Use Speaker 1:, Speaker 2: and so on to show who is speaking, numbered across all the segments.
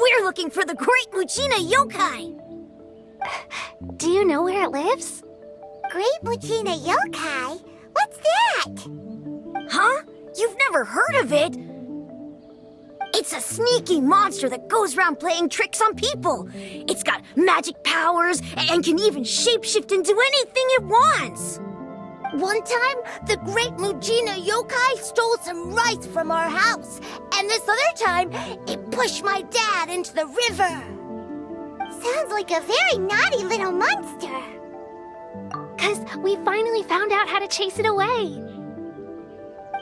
Speaker 1: We're looking for the Great Mujina Yokai!
Speaker 2: Do you know where it lives?
Speaker 3: Great Mujina Yokai? What's that?
Speaker 1: Huh? You've never heard of it? It's a sneaky monster that goes around playing tricks on people. It's got magic powers and can even shapeshift into anything it wants.
Speaker 3: One time, the Great Mujina Yokai stole some rice from our house. And this other time, it pushed my dad into the river. Sounds like a very naughty little monster.
Speaker 2: 'Cause we finally found out how to chase it away.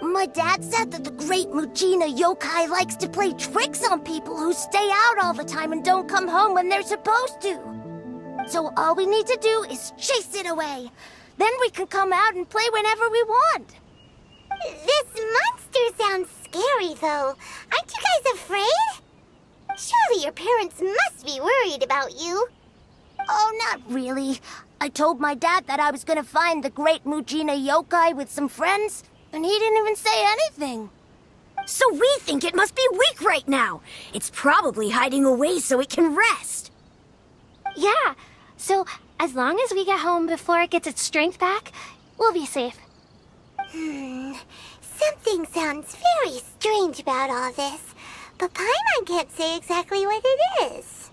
Speaker 3: My dad said that the Great Mujina Yokai likes to play tricks on people who stay out all the time and don't come home when they're supposed to. So all we need to do is chase it away. Then we can come out and play whenever we want. This monster sounds scary, though. Aren't you guys afraid? Surely your parents must be worried about you. Oh, not really. I told my dad that I was gonna find the Great Mujina Yokai with some friends, and he didn't even say anything.
Speaker 1: So we think it must be weak right now. It's probably hiding away so it can rest.
Speaker 2: Yeah, so as long as we get home before it gets its strength back, we'll be safe.
Speaker 3: Something sounds very strange about all this, but Paimon can't say exactly what it is.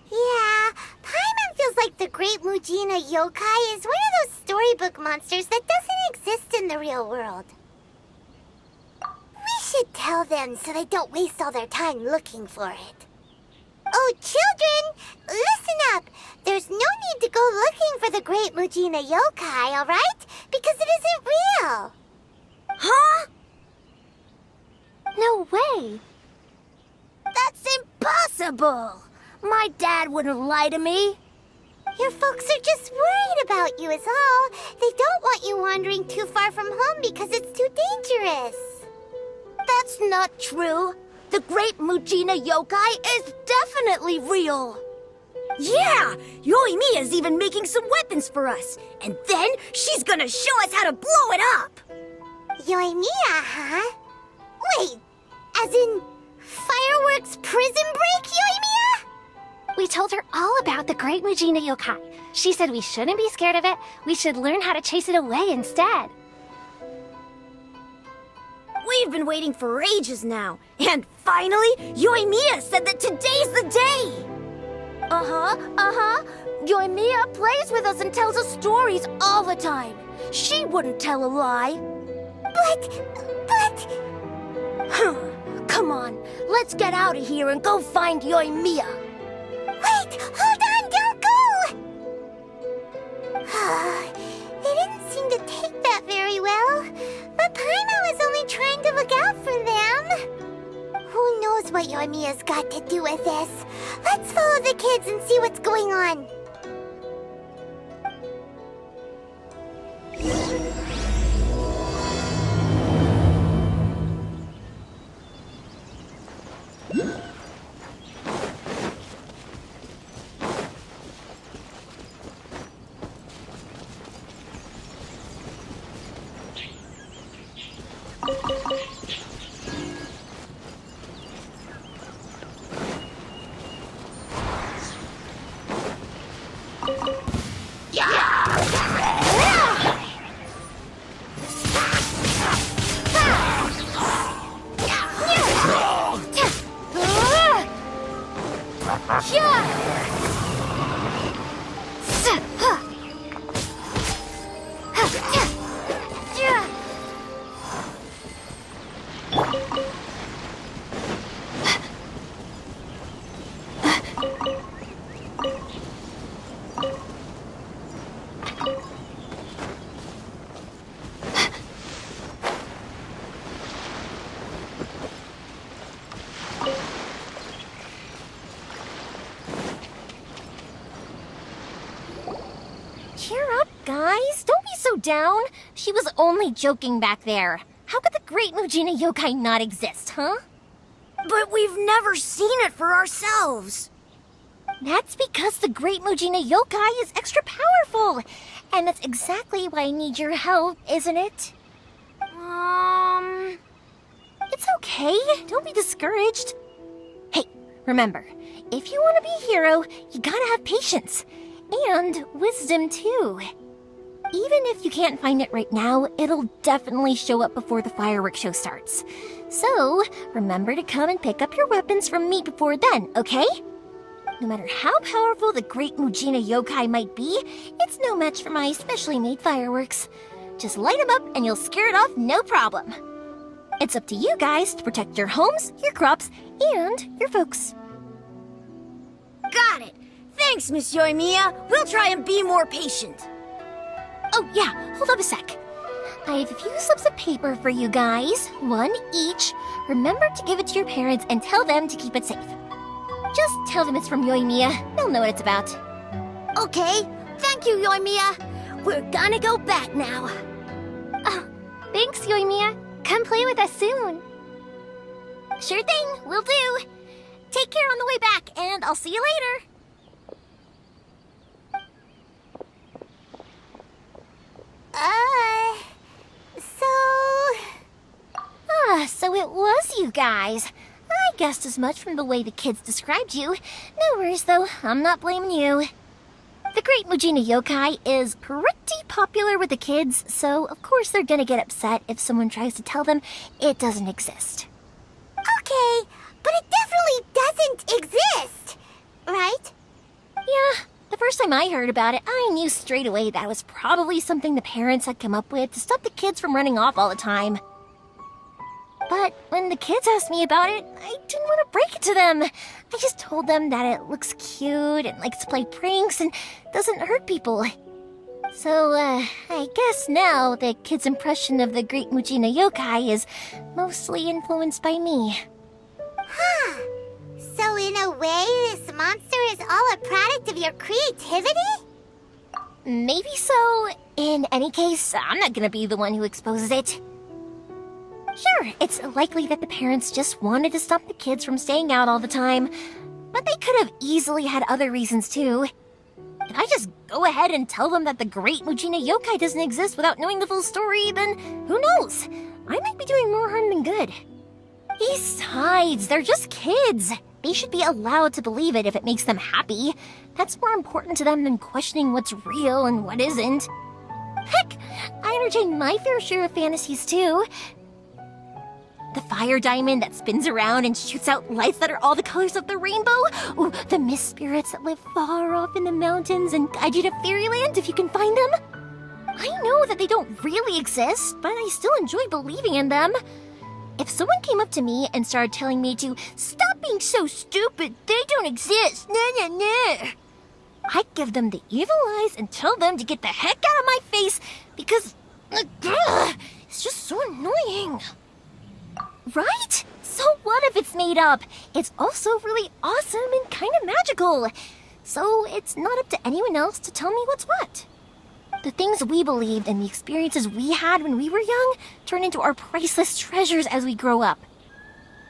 Speaker 3: Yeah, Paimon feels like the Great Mujina Yokai is one of those storybook monsters that doesn't exist in the real world. We should tell them so they don't waste all their time looking for it. Oh, children, listen up. There's no need to go looking for the Great Mujina Yokai, all right? Because it isn't real.
Speaker 1: Huh?
Speaker 2: No way.
Speaker 3: That's impossible. My dad wouldn't lie to me. Your folks are just worried about you is all. They don't want you wandering too far from home because it's too dangerous. That's not true. The Great Mujina Yokai is definitely real.
Speaker 1: Yeah! Yoimiya's even making some weapons for us. And then she's gonna show us how to blow it up!
Speaker 3: Yoimiya, huh? Wait, as in fireworks prison break, Yoimiya?
Speaker 2: We told her all about the Great Mujina Yokai. She said we shouldn't be scared of it. We should learn how to chase it away instead.
Speaker 1: We've been waiting for ages now. And finally, Yoimiya said that today's the day!
Speaker 3: Yoimiya plays with us and tells us stories all the time. She wouldn't tell a lie. But... Come on, let's get out of here and go find Yoimiya. Wait, hold on, don't go! They didn't seem to take that very well. But Paimon was only trying to look out for them. Who knows what Yoimiya's got to do with this? Let's follow the kids and see what's going on.
Speaker 2: down. She was only joking back there. How could the Great Mujina Yokai not exist, huh?
Speaker 1: But we've never seen it for ourselves.
Speaker 2: That's because the Great Mujina Yokai is extra powerful. And that's exactly why I need your help, isn't it? It's okay. Don't be discouraged. Hey, remember, if you want to be a hero, you gotta have patience. And wisdom, too. Even if you can't find it right now, it'll definitely show up before the fireworks show starts. So, remember to come and pick up your weapons from me before then, okay? No matter how powerful the Great Mujina Yokai might be, it's no match for my specially made fireworks. Just light them up and you'll scare it off no problem. It's up to you guys to protect your homes, your crops, and your folks.
Speaker 1: Got it. Thanks, Miss Yoimiya. We'll try and be more patient.
Speaker 2: Oh yeah, hold up a sec. I have a few slips of paper for you guys, one each. Remember to give it to your parents and tell them to keep it safe. Just tell them it's from Yoimiya. They'll know what it's about.
Speaker 3: Okay, thank you, Yoimiya. We're gonna go back now.
Speaker 2: Oh, thanks, Yoimiya. Come play with us soon. Sure thing, will do. Take care on the way back, and I'll see you later. So it was you guys. I guessed as much from the way the kids described you. No worries, though. I'm not blaming you. The Great Mujina Yokai is pretty popular with the kids, so of course they're gonna get upset if someone tries to tell them it doesn't exist.
Speaker 3: Okay, but it definitely doesn't exist, right?
Speaker 2: Yeah, the first time I heard about it, I knew straight away that was probably something the parents had come up with to stop the kids from running off all the time. But when the kids asked me about it, I didn't want to break it to them. I just told them that it looks cute and likes to play pranks and doesn't hurt people. So, I guess now the kids' impression of the Great Mujina Yokai is mostly influenced by me.
Speaker 3: Huh. So in a way, this monster is all a product of your creativity?
Speaker 2: Maybe so. In any case, I'm not gonna be the one who exposes it. Sure, it's likely that the parents just wanted to stop the kids from staying out all the time, but they could have easily had other reasons too. If I just go ahead and tell them that the Great Mujina Yokai doesn't exist without knowing the full story, then who knows? I might be doing more harm than good. Besides, they're just kids. They should be allowed to believe it if it makes them happy. That's more important to them than questioning what's real and what isn't. Heck, I entertain my fair share of fantasies too. The fire diamond that spins around and shoots out lights that are all the colors of the rainbow. Ooh, the mist spirits that live far off in the mountains and guide you to fairyland if you can find them. I know that they don't really exist, but I still enjoy believing in them. If someone came up to me and started telling me to stop being so stupid, they don't exist, I'd give them the evil eyes and tell them to get the heck out of my face because it's just so annoying. Right? So what if it's made up? It's also really awesome and kind of magical. So it's not up to anyone else to tell me what's what. The things we believed and the experiences we had when we were young turn into our priceless treasures as we grow up.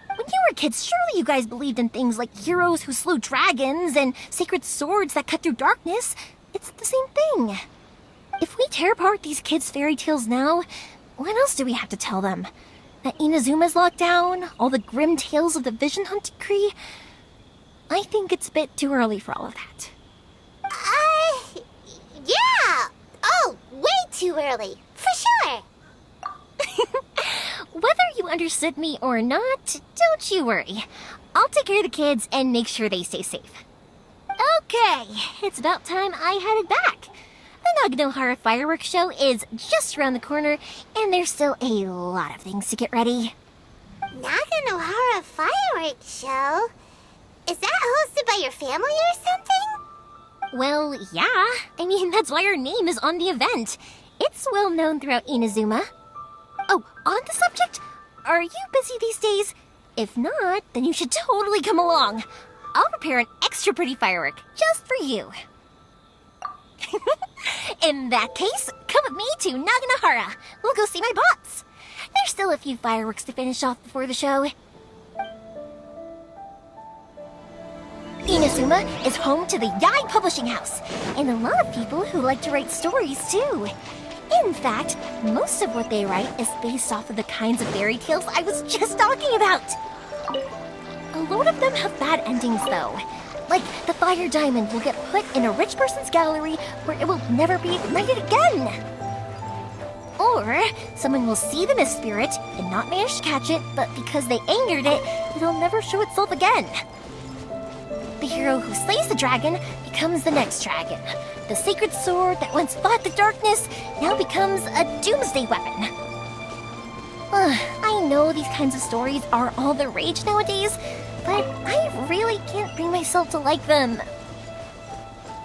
Speaker 2: When you were kids, surely you guys believed in things like heroes who slew dragons and sacred swords that cut through darkness. It's the same thing. If we tear apart these kids' fairy tales now, what else do we have to tell them? That Inazuma's locked down? All the grim tales of the Vision Hunt Decree? I think it's a bit too early for all of that.
Speaker 3: Yeah! Oh, way too early, for sure!
Speaker 2: Whether you understood me or not, don't you worry. I'll take care of the kids and make sure they stay safe. Okay, it's about time I headed back. The Naganohara fireworks show is just around the corner, and there's still a lot of things to get ready.
Speaker 3: Naganohara fireworks show? Is that hosted by your family or something?
Speaker 2: Well, yeah. I mean, that's why our name is on the event. It's well known throughout Inazuma. Oh, on the subject, are you busy these days? If not, then you should totally come along. I'll prepare an extra pretty firework just for you. In that case, come with me to Naganahara. We'll go see my pops. There's still a few fireworks to finish off before the show. Inazuma is home to the Yai Publishing House, and a lot of people who like to write stories too. In fact, most of what they write is based off of the kinds of fairy tales I was just talking about. A lot of them have bad endings though. Like, the fire diamond will get put in a rich person's gallery where it will never be ignited again. Or, someone will see the mist spirit and not manage to catch it, but because they angered it, it'll never show itself again. The hero who slays the dragon becomes the next dragon. The sacred sword that once fought the darkness now becomes a doomsday weapon. I know these kinds of stories are all the rage nowadays, but I really can't bring myself to like them.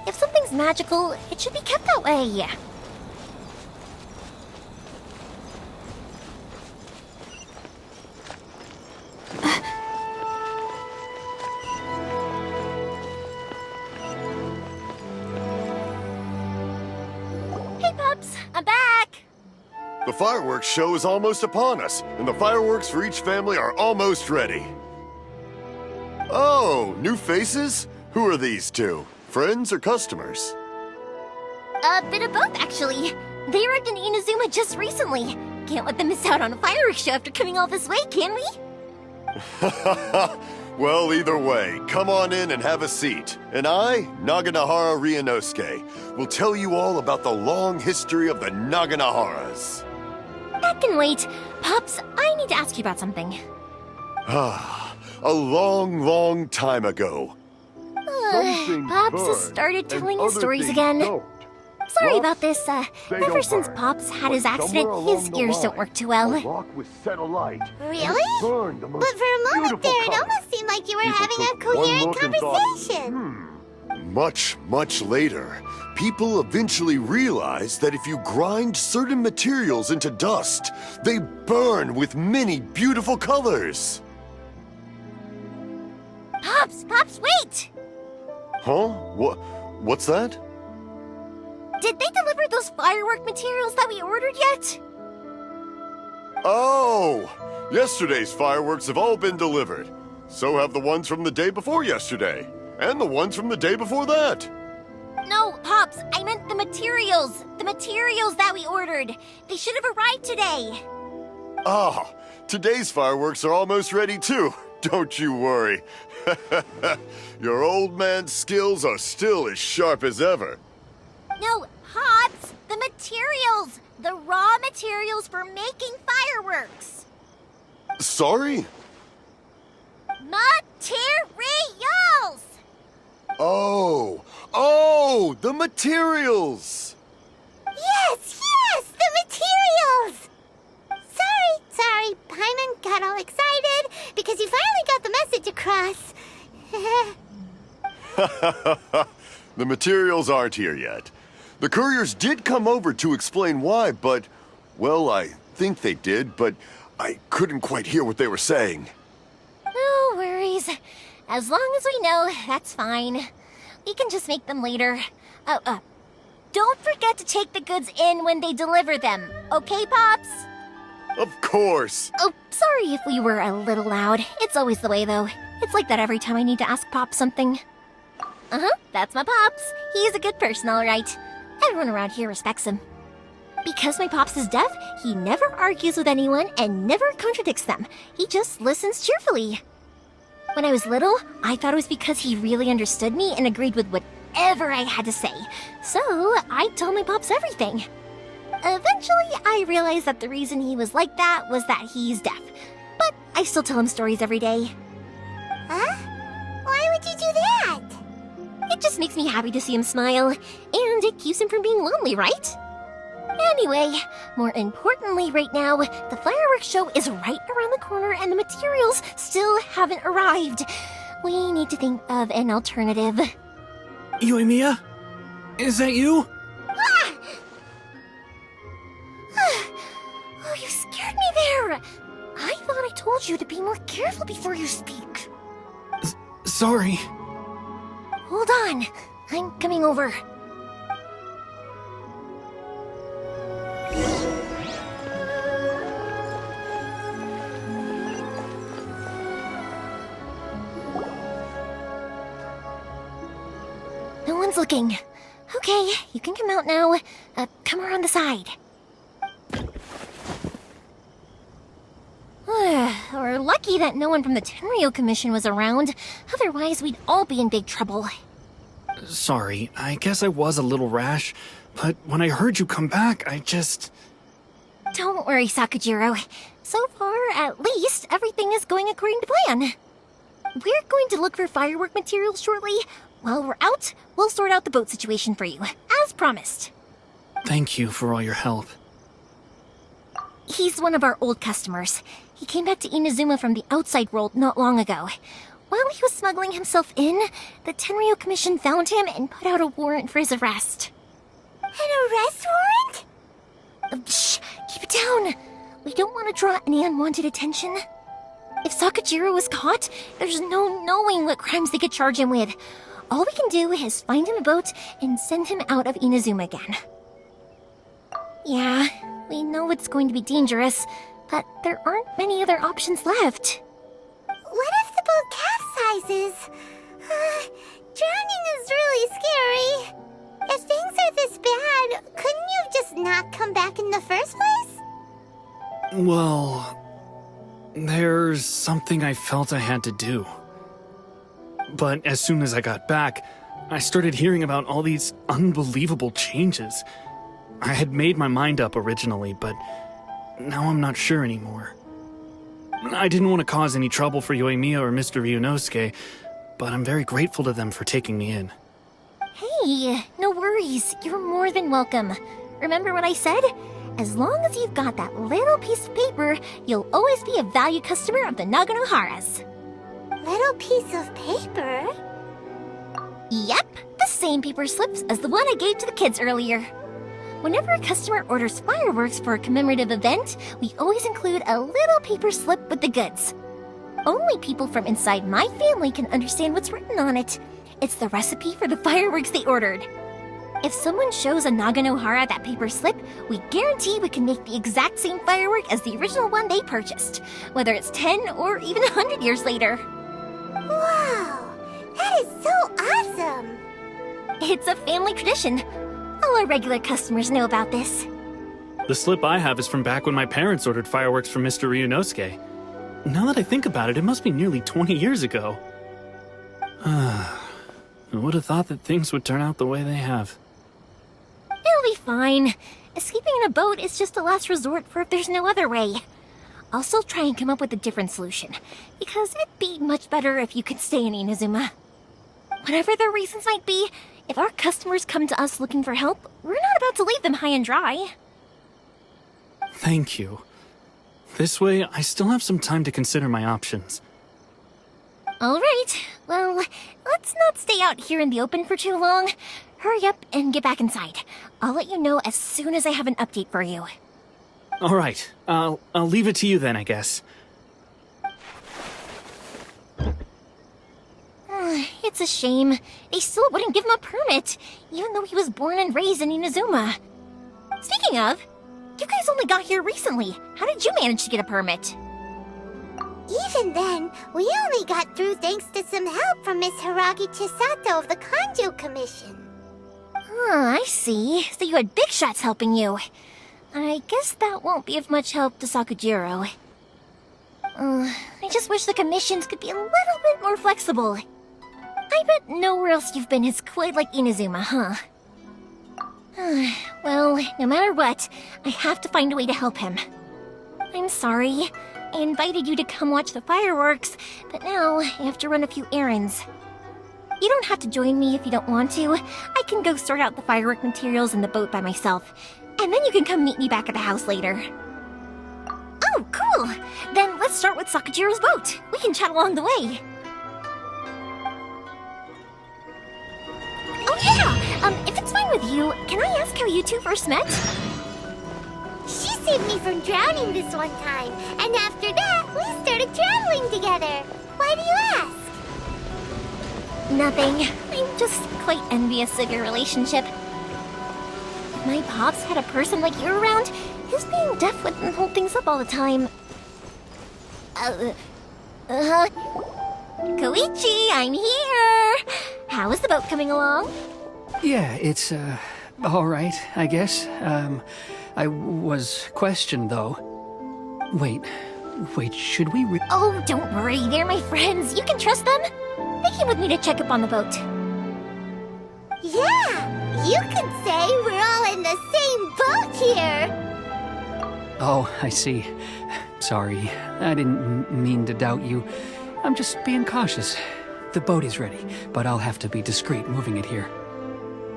Speaker 2: If something's magical, it should be kept that way. Hey, Pups, I'm back!
Speaker 4: The fireworks show is almost upon us, and the fireworks for each family are almost ready. Oh, new faces? Who are these two? Friends or customers?
Speaker 2: A bit of both, actually. They arrived in Inazuma just recently. Can't let them miss out on a fireworks show after coming all this way, can we?
Speaker 4: Well, either way, come on in and have a seat. And I, Naganahara Ryunosuke, will tell you all about the long history of the Naganaharas.
Speaker 2: That can wait. Pops, I need to ask you about something.
Speaker 4: A long, long time ago.
Speaker 2: Pops has started telling his stories again. Sorry about this. Ever since Pops had his accident, his ears don't work too well.
Speaker 3: Really? But for a moment there, it almost seemed like you were having a coherent conversation.
Speaker 4: Much, much later, people eventually realized that if you grind certain materials into dust, they burn with many beautiful colors.
Speaker 2: Pops, wait!
Speaker 4: Huh? What's that?
Speaker 2: Did they deliver those firework materials that we ordered yet?
Speaker 4: Oh! Yesterday's fireworks have all been delivered. So have the ones from the day before yesterday. And the ones from the day before that.
Speaker 2: No, Pops, I meant the materials. The materials that we ordered. They should have arrived today.
Speaker 4: Ah, today's fireworks are almost ready too. Don't you worry. Your old man's skills are still as sharp as ever.
Speaker 2: No, Pops, the materials. The raw materials for making fireworks.
Speaker 4: Sorry?
Speaker 2: Materials!
Speaker 4: Oh, the materials!
Speaker 3: Yes, the materials! Sorry, Paimon got all excited because you finally got the message across.
Speaker 4: The materials aren't here yet. The couriers did come over to explain why, but, well, I think they did, but I couldn't quite hear what they were saying.
Speaker 2: No worries. As long as we know, that's fine. We can just make them later. Don't forget to take the goods in when they deliver them, okay, Pops?
Speaker 4: Of course!
Speaker 2: Oh, sorry if we were a little loud. It's always the way, though. It's like that every time I need to ask Pops something. That's my Pops. He's a good person, all right. Everyone around here respects him. Because my Pops is deaf, he never argues with anyone and never contradicts them. He just listens cheerfully. When I was little, I thought it was because he really understood me and agreed with whatever I had to say. So, I told my Pops everything. Eventually, I realized that the reason he was like that was that he's deaf. But I still tell him stories every day.
Speaker 3: Huh? Why would you do that?
Speaker 2: It just makes me happy to see him smile, and it keeps him from being lonely, right? Anyway, more importantly right now, the fireworks show is right around the corner and the materials still haven't arrived. We need to think of an alternative.
Speaker 5: Yoimiya? Is that you?
Speaker 2: Oh, you scared me there! I thought I told you to be more careful before you speak.
Speaker 5: Sorry.
Speaker 2: Hold on, I'm coming over. it's looking. Okay, you can come out now. Come around the side. We're lucky that no one from the Tenryo Commission was around. Otherwise, we'd all be in big trouble.
Speaker 5: Sorry, I guess I was a little rash, but when I heard you come back, I just...
Speaker 2: Don't worry, Sakujiro. So far, at least, everything is going according to plan. We're going to look for firework materials shortly. While we're out, we'll sort out the boat situation for you, as promised.
Speaker 5: Thank you for all your help.
Speaker 2: He's one of our old customers. He came back to Inazuma from the outside world not long ago. While he was smuggling himself in, the Tenryo Commission found him and put out a warrant for his arrest.
Speaker 3: An arrest warrant?
Speaker 2: Shh! Keep it down! We don't want to draw any unwanted attention. If Sakujiro was caught, there's no knowing what crimes they could charge him with. All we can do is find him a boat and send him out of Inazuma again. Yeah, we know it's going to be dangerous, but there aren't many other options left.
Speaker 3: What if the boat capsizes? Drowning is really scary. If things are this bad, couldn't you just not come back in the first place?
Speaker 5: Well, there's something I felt I had to do. But as soon as I got back, I started hearing about all these unbelievable changes. I had made my mind up originally, but now I'm not sure anymore. I didn't want to cause any trouble for Yoimiya or Mr. Ryunosuke, but I'm very grateful to them for taking me in.
Speaker 2: Hey, no worries. You're more than welcome. Remember what I said? As long as you've got that little piece of paper, you'll always be a valued customer of the Naganoharas.
Speaker 3: Little piece of paper?
Speaker 2: Yep, the same paper slips as the one I gave to the kids earlier. Whenever a customer orders fireworks for a commemorative event, we always include a little paper slip with the goods. Only people from inside my family can understand what's written on it. It's the recipe for the fireworks they ordered. If someone shows a Naganohara that paper slip, we guarantee we can make the exact same firework as the original one they purchased, whether it's 10 or even 100 years later.
Speaker 3: Wow, that is so awesome!
Speaker 2: It's a family tradition. All our regular customers know about this.
Speaker 5: The slip I have is from back when my parents ordered fireworks from Mr. Ryunosuke. Now that I think about it, it must be nearly 20 years ago. I would have thought that things would turn out the way they have.
Speaker 2: It'll be fine. Escaping in a boat is just a last resort for if there's no other way. I'll still try and come up with a different solution, because it'd be much better if you could stay in Inazuma. Whatever their reasons might be, if our customers come to us looking for help, we're not about to leave them high and dry.
Speaker 5: Thank you. This way, I still have some time to consider my options.
Speaker 2: All right, well, let's not stay out here in the open for too long. Hurry up and get back inside. I'll let you know as soon as I have an update for you.
Speaker 5: All right, I'll leave it to you then, I guess.
Speaker 2: It's a shame. They still wouldn't give him a permit, even though he was born and raised in Inazuma. Speaking of, you guys only got here recently. How did you manage to get a permit?
Speaker 3: Even then, we only got through thanks to some help from Miss Hiragi Chisato of the Kanjo Commission.
Speaker 2: I see. So you had big shots helping you. I guess that won't be of much help to Sakujiro. I just wish the commissions could be a little bit more flexible. I bet nowhere else you've been is quite like Inazuma, huh? Well, no matter what, I have to find a way to help him. I'm sorry. I invited you to come watch the fireworks, but now I have to run a few errands. You don't have to join me if you don't want to. I can go sort out the firework materials in the boat by myself, and then you can come meet me back at the house later. Oh, cool! Then let's start with Sakujiro's boat. We can chat along the way. Oh yeah! If it's fine with you, can I ask how you two first met?
Speaker 3: She saved me from drowning this one time, and after that, we started traveling together. Why do you ask?
Speaker 2: Nothing. I'm just quite envious of your relationship. If my pops had a person like you around, his being deaf wouldn't hold things up all the time. Koichi, I'm here! How is the boat coming along?
Speaker 6: Yeah, it's, all right, I guess. I was questioned, though. Wait, should we
Speaker 2: Oh, don't worry. They're my friends. You can trust them. They came with me to check up on the boat.
Speaker 3: Yeah, you could say we're all in the same boat here.
Speaker 6: Oh, I see. Sorry, I didn't mean to doubt you. I'm just being cautious. The boat is ready, but I'll have to be discreet moving it here.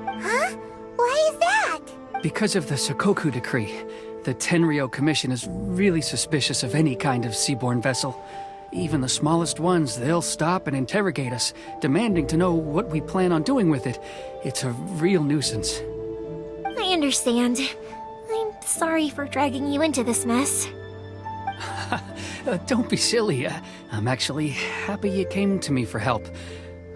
Speaker 3: Huh? Why is that?
Speaker 6: Because of the Sokoku Decree, the Tenryo Commission is really suspicious of any kind of seaborne vessel. Even the smallest ones, they'll stop and interrogate us, demanding to know what we plan on doing with it. It's a real nuisance.
Speaker 2: I understand. I'm sorry for dragging you into this mess.
Speaker 6: Don't be silly. I'm actually happy you came to me for help.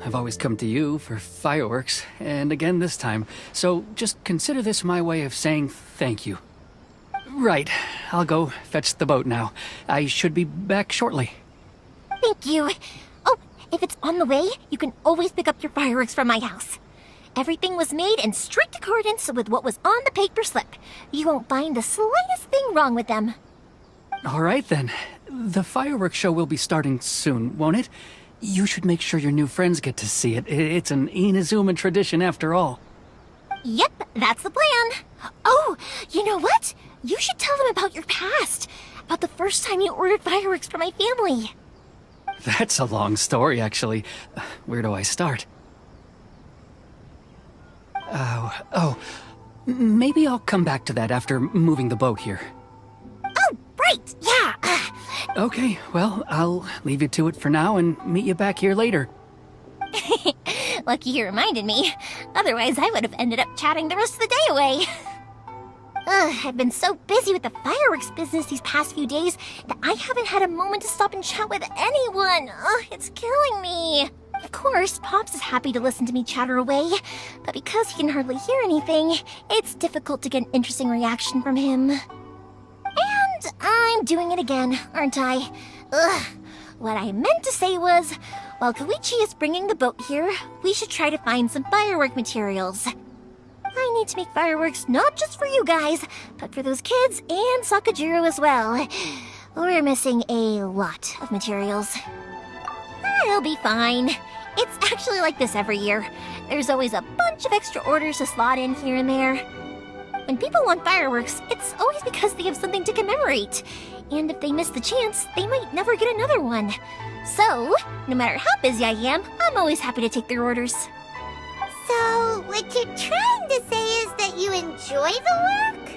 Speaker 6: I've always come to you for fireworks, and again this time, so just consider this my way of saying thank you. Right, I'll go fetch the boat now. I should be back shortly.
Speaker 2: Thank you. Oh, if it's on the way, you can always pick up your fireworks from my house. Everything was made in strict accordance with what was on the paper slip. You won't find the slightest thing wrong with them.
Speaker 6: All right then. The fireworks show will be starting soon, won't it? You should make sure your new friends get to see it. It's an Inazuma tradition after all.
Speaker 2: Yep, that's the plan. Oh, you know what? You should tell them about your past. About the first time you ordered fireworks for my family.
Speaker 6: That's a long story, actually. Where do I start? Maybe I'll come back to that after moving the boat here.
Speaker 2: Oh, right, yeah.
Speaker 6: Okay, well, I'll leave you to it for now and meet you back here later.
Speaker 2: Lucky you reminded me. Otherwise, I would have ended up chatting the rest of the day away. I've been so busy with the fireworks business these past few days that I haven't had a moment to stop and chat with anyone. It's killing me. Of course, Pops is happy to listen to me chatter away, but because he can hardly hear anything, it's difficult to get an interesting reaction from him. And I'm doing it again, aren't I? What I meant to say was, while Koichi is bringing the boat here, we should try to find some firework materials. I need to make fireworks not just for you guys, but for those kids and Sakajiro as well. We're missing a lot of materials. It'll be fine. It's actually like this every year. There's always a bunch of extra orders to slot in here and there. When people want fireworks, it's always because they have something to commemorate. And if they miss the chance, they might never get another one. So, no matter how busy I am, I'm always happy to take their orders.
Speaker 3: So, what you're trying to say is that you enjoy the work?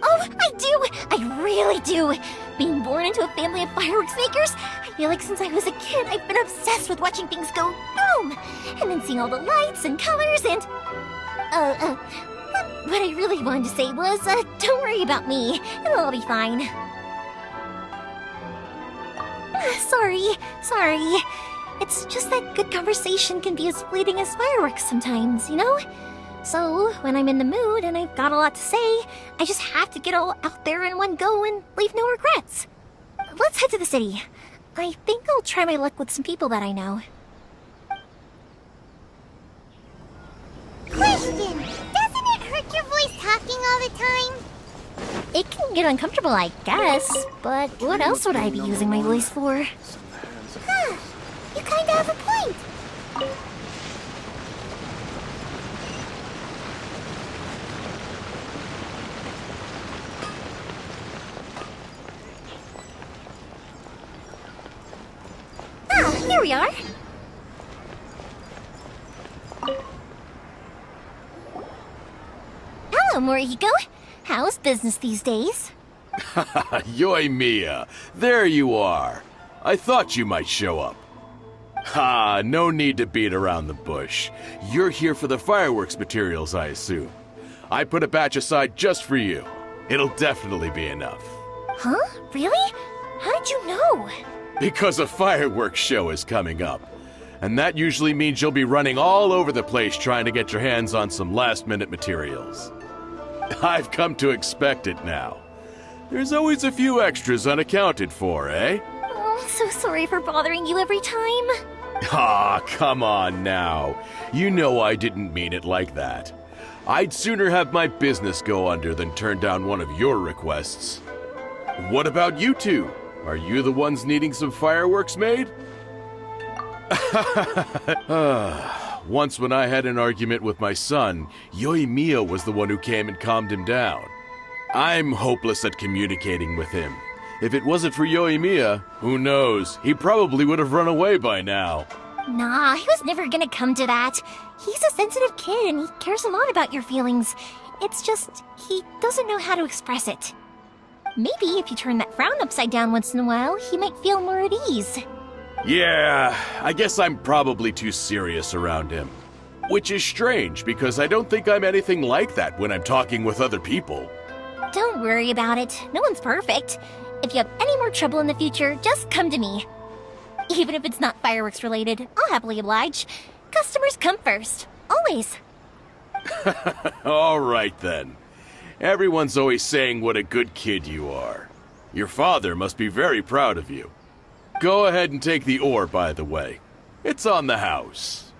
Speaker 2: Oh, I do! I really do! Being born into a family of fireworks makers, I feel like since I was a kid, I've been obsessed with watching things go boom! And then seeing all the lights and colors and... What I really wanted to say was, don't worry about me. It'll all be fine. Sorry. It's just that good conversation can be as fleeting as fireworks sometimes, you know? So, when I'm in the mood and I've got a lot to say, I just have to get all out there in one go and leave no regrets. Let's head to the city. I think I'll try my luck with some people that I know.
Speaker 3: Question! Doesn't it hurt your voice talking all the time?
Speaker 2: It can get uncomfortable, I guess, but what else would I be using my voice for?
Speaker 3: Huh. You kinda have a point.
Speaker 2: Here we are. Hello, Morihiko. How's business these days?
Speaker 7: Yoi Mia, there you are. I thought you might show up. Ha, no need to beat around the bush. You're here for the fireworks materials, I assume. I put a batch aside just for you. It'll definitely be enough.
Speaker 2: Huh? Really? How did you know?
Speaker 7: Because a fireworks show is coming up. And that usually means you'll be running all over the place trying to get your hands on some last-minute materials. I've come to expect it now. There's always a few extras unaccounted for, eh?
Speaker 2: Oh, I'm so sorry for bothering you every time.
Speaker 7: Ah, come on now. You know I didn't mean it like that. I'd sooner have my business go under than turn down one of your requests. What about you two? Are you the ones needing some fireworks made? Once when I had an argument with my son, Yoimiya was the one who came and calmed him down. I'm hopeless at communicating with him. If it wasn't for Yoimiya, who knows? He probably would have run away by now.
Speaker 2: Nah, he was never gonna come to that. He's a sensitive kid and he cares a lot about your feelings. It's just, he doesn't know how to express it. Maybe if you turn that frown upside down once in a while, he might feel more at ease.
Speaker 7: Yeah, I guess I'm probably too serious around him. Which is strange, because I don't think I'm anything like that when I'm talking with other people.
Speaker 2: Don't worry about it. No one's perfect. If you have any more trouble in the future, just come to me. Even if it's not fireworks related, I'll happily oblige. Customers come first. Always.
Speaker 7: All right then. Everyone's always saying what a good kid you are. Your father must be very proud of you. Go ahead and take the ore, by the way. It's on the house.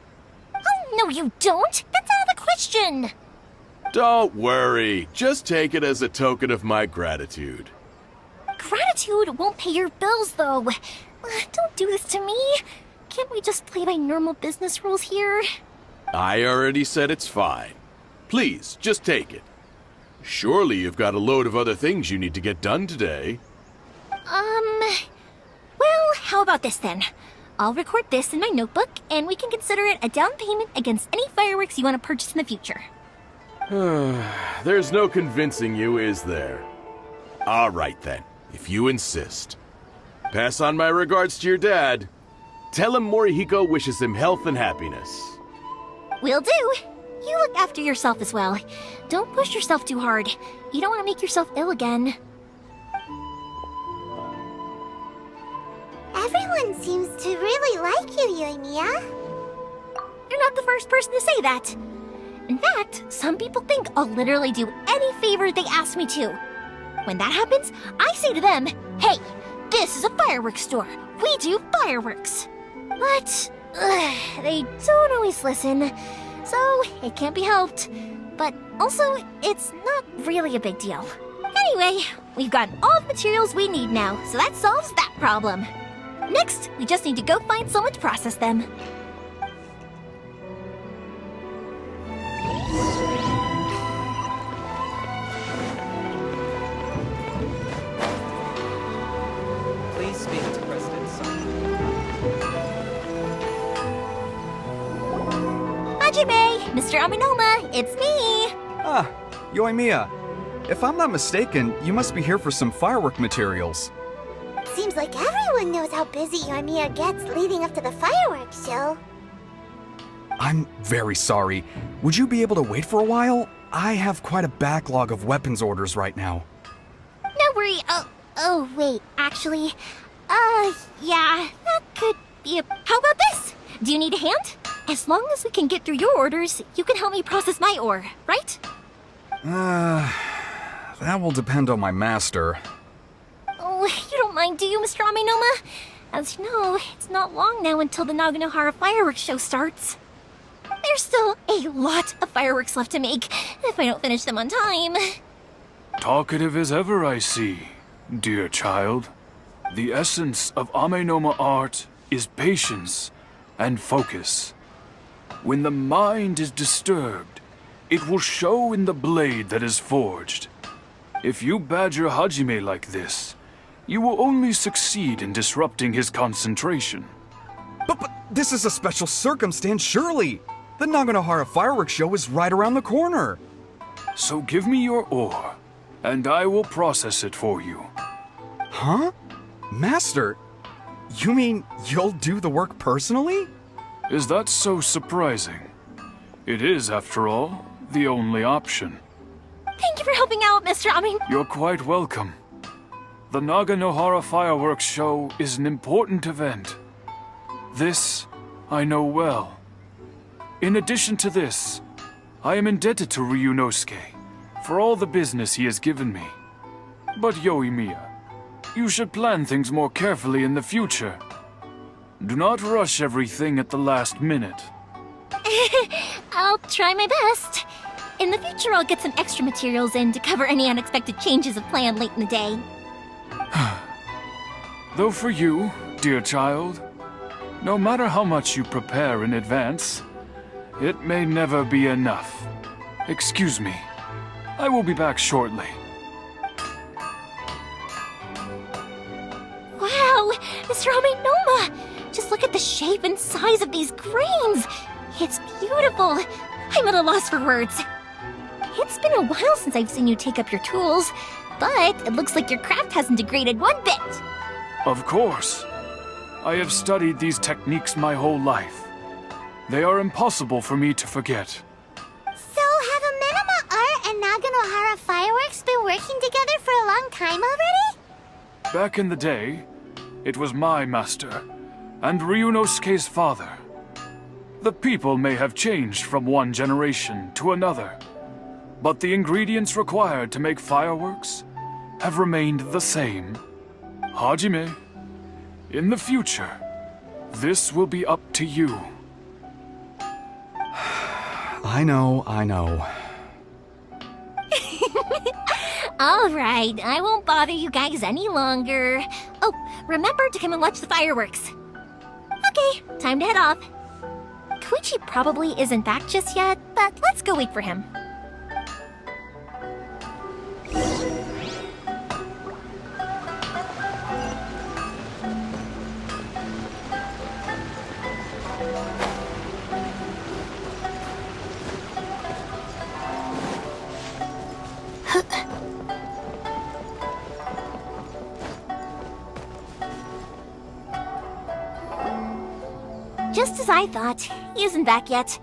Speaker 2: Oh, no you don't! That's out of the question!
Speaker 7: Don't worry. Just take it as a token of my gratitude.
Speaker 2: Gratitude won't pay your bills, though. Don't do this to me. Can't we just play by normal business rules here?
Speaker 7: I already said it's fine. Please, just take it. Surely you've got a load of other things you need to get done today.
Speaker 2: Well, how about this then? I'll record this in my notebook, and we can consider it a down payment against any fireworks you want to purchase in the future.
Speaker 7: There's no convincing you, is there? All right then, if you insist. Pass on my regards to your dad. Tell him Morihiko wishes him health and happiness.
Speaker 2: Will do. You look after yourself as well. Don't push yourself too hard. You don't want to make yourself ill again.
Speaker 3: Everyone seems to really like you, Yoimiya.
Speaker 2: You're not the first person to say that. In fact, some people think I'll literally do any favor they ask me to. When that happens, I say to them, hey, this is a fireworks store. We do fireworks. But they don't always listen, so it can't be helped. But also, it's not really a big deal. Anyway, we've got all the materials we need now, so that solves that problem. Next, we just need to go find someone to process them.
Speaker 8: Please speak to President Sun.
Speaker 2: Hajime, Mr. Aminoma, it's me!
Speaker 9: Ah, Yoimiya. If I'm not mistaken, you must be here for some firework materials.
Speaker 3: Seems like everyone knows how busy Yoimiya gets leading up to the fireworks show.
Speaker 9: I'm very sorry. Would you be able to wait for a while? I have quite a backlog of weapons orders right now.
Speaker 2: No worry, oh wait, actually, yeah, that could be a... How about this? Do you need a hand? As long as we can get through your orders, you can help me process my ore, right?
Speaker 9: That will depend on my master.
Speaker 2: Oh, you don't mind, do you, Mr. Aminoma? As you know, it's not long now until the Naganohara fireworks show starts. There's still a lot of fireworks left to make, if I don't finish them on time.
Speaker 10: Talkative as ever, I see, dear child. The essence of Amenoma art is patience and focus. When the mind is disturbed, it will show in the blade that is forged. If you badger Hajime like this, you will only succeed in disrupting his concentration.
Speaker 9: But this is a special circumstance, surely! The Naganohara fireworks show is right around the corner!
Speaker 10: So give me your ore, and I will process it for you.
Speaker 9: Huh? Master, you mean you'll do the work personally?
Speaker 10: Is that so surprising? It is, after all, the only option.
Speaker 2: Thank you for helping out, Mr. Amin.
Speaker 10: You're quite welcome. The Naganohara fireworks show is an important event. This I know well. In addition to this, I am indebted to Ryunosuke for all the business he has given me. But Yoimiya, you should plan things more carefully in the future. Do not rush everything at the last minute.
Speaker 2: I'll try my best. In the future, I'll get some extra materials in to cover any unexpected changes of plan late in the day.
Speaker 10: Though for you, dear child, no matter how much you prepare in advance, it may never be enough. Excuse me. I will be back shortly.
Speaker 2: Wow, Mr. Amenoma! Just look at the shape and size of these grains! It's beautiful! I'm at a loss for words. It's been a while since I've seen you take up your tools, but it looks like your craft hasn't degraded one bit.
Speaker 10: Of course. I have studied these techniques my whole life. They are impossible for me to forget.
Speaker 3: So, have Amenoma Art and Naganohara Fireworks been working together for a long time already?
Speaker 10: Back in the day, it was my master, and Ryunosuke's father. The people may have changed from one generation to another, but the ingredients required to make fireworks have remained the same. Hajime, in the future, this will be up to you.
Speaker 9: I know.
Speaker 2: All right, I won't bother you guys any longer. Oh, remember to come and watch the fireworks. Okay, time to head off. Koichi probably isn't back just yet, but let's go wait for him. Just as I thought, he isn't back yet.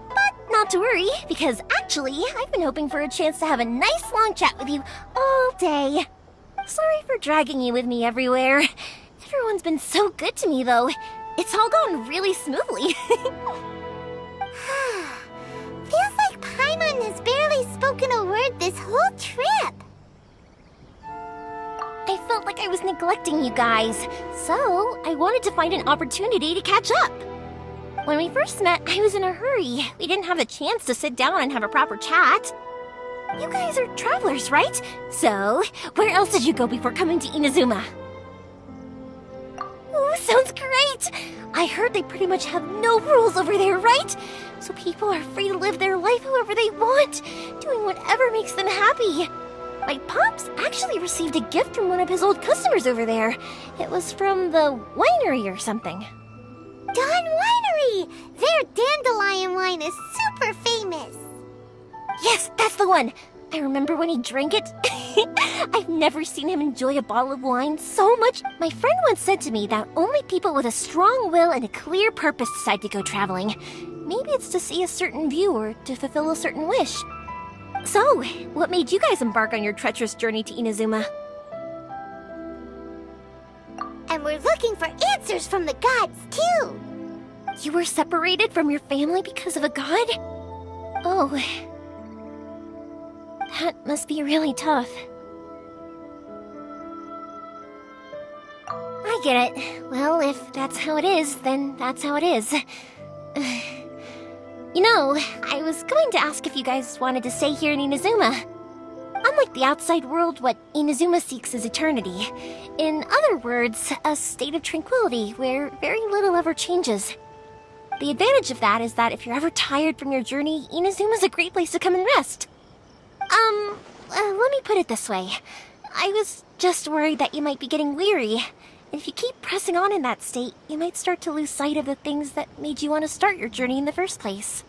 Speaker 2: But not to worry, because actually, I've been hoping for a chance to have a nice long chat with you all day. Sorry for dragging you with me everywhere. Everyone's been so good to me, though. It's all gone really smoothly.
Speaker 3: Feels like Paimon has barely spoken a word this whole trip.
Speaker 2: I felt like I was neglecting you guys, so I wanted to find an opportunity to catch up. When we first met, I was in a hurry. We didn't have the chance to sit down and have a proper chat. You guys are travelers, right? So, where else did you go before coming to Inazuma? Ooh, sounds great! I heard they pretty much have no rules over there, right? So people are free to live their life however they want, doing whatever makes them happy. My pops actually received a gift from one of his old customers over there. It was from the winery or something.
Speaker 3: Dawn Winery! Their dandelion wine is super famous.
Speaker 2: Yes, that's the one! I remember when he drank it. I've never seen him enjoy a bottle of wine so much. My friend once said to me that only people with a strong will and a clear purpose decide to go traveling. Maybe it's to see a certain view or to fulfill a certain wish. So, what made you guys embark on your treacherous journey to Inazuma?
Speaker 3: And we're looking for answers from the gods, too.
Speaker 2: You were separated from your family because of a god? Oh. That must be really tough. I get it. Well, if that's how it is, then that's how it is. You know, I was going to ask if you guys wanted to stay here in Inazuma. Unlike the outside world, what Inazuma seeks is eternity. In other words, a state of tranquility where very little ever changes. The advantage of that is that if you're ever tired from your journey, Inazuma's a great place to come and rest. Let me put it this way. I was just worried that you might be getting weary. If you keep pressing on in that state, you might start to lose sight of the things that made you want to start your journey in the first place.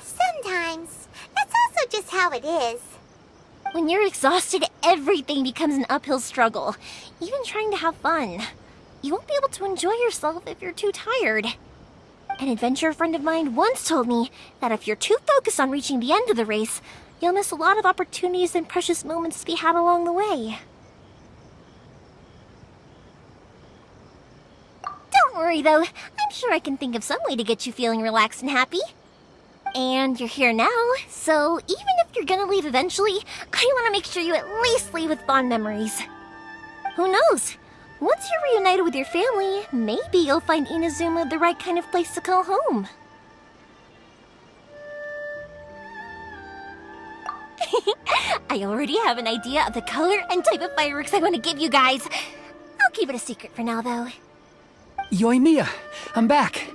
Speaker 3: Sometimes. That's also just how it is.
Speaker 2: When you're exhausted, everything becomes an uphill struggle. Even trying to have fun. You won't be able to enjoy yourself if you're too tired. An adventurer friend of mine once told me that if you're too focused on reaching the end of the race, you'll miss a lot of opportunities and precious moments to be had along the way. Don't worry, though. I'm sure I can think of some way to get you feeling relaxed and happy. And you're here now, so even if you're gonna leave eventually, I want to make sure you at least leave with fond memories. Who knows? Once you're reunited with your family, maybe you'll find Inazuma the right kind of place to call home. I already have an idea of the color and type of fireworks I want to give you guys. I'll keep it a secret for now, though.
Speaker 6: Yoimiya, I'm back.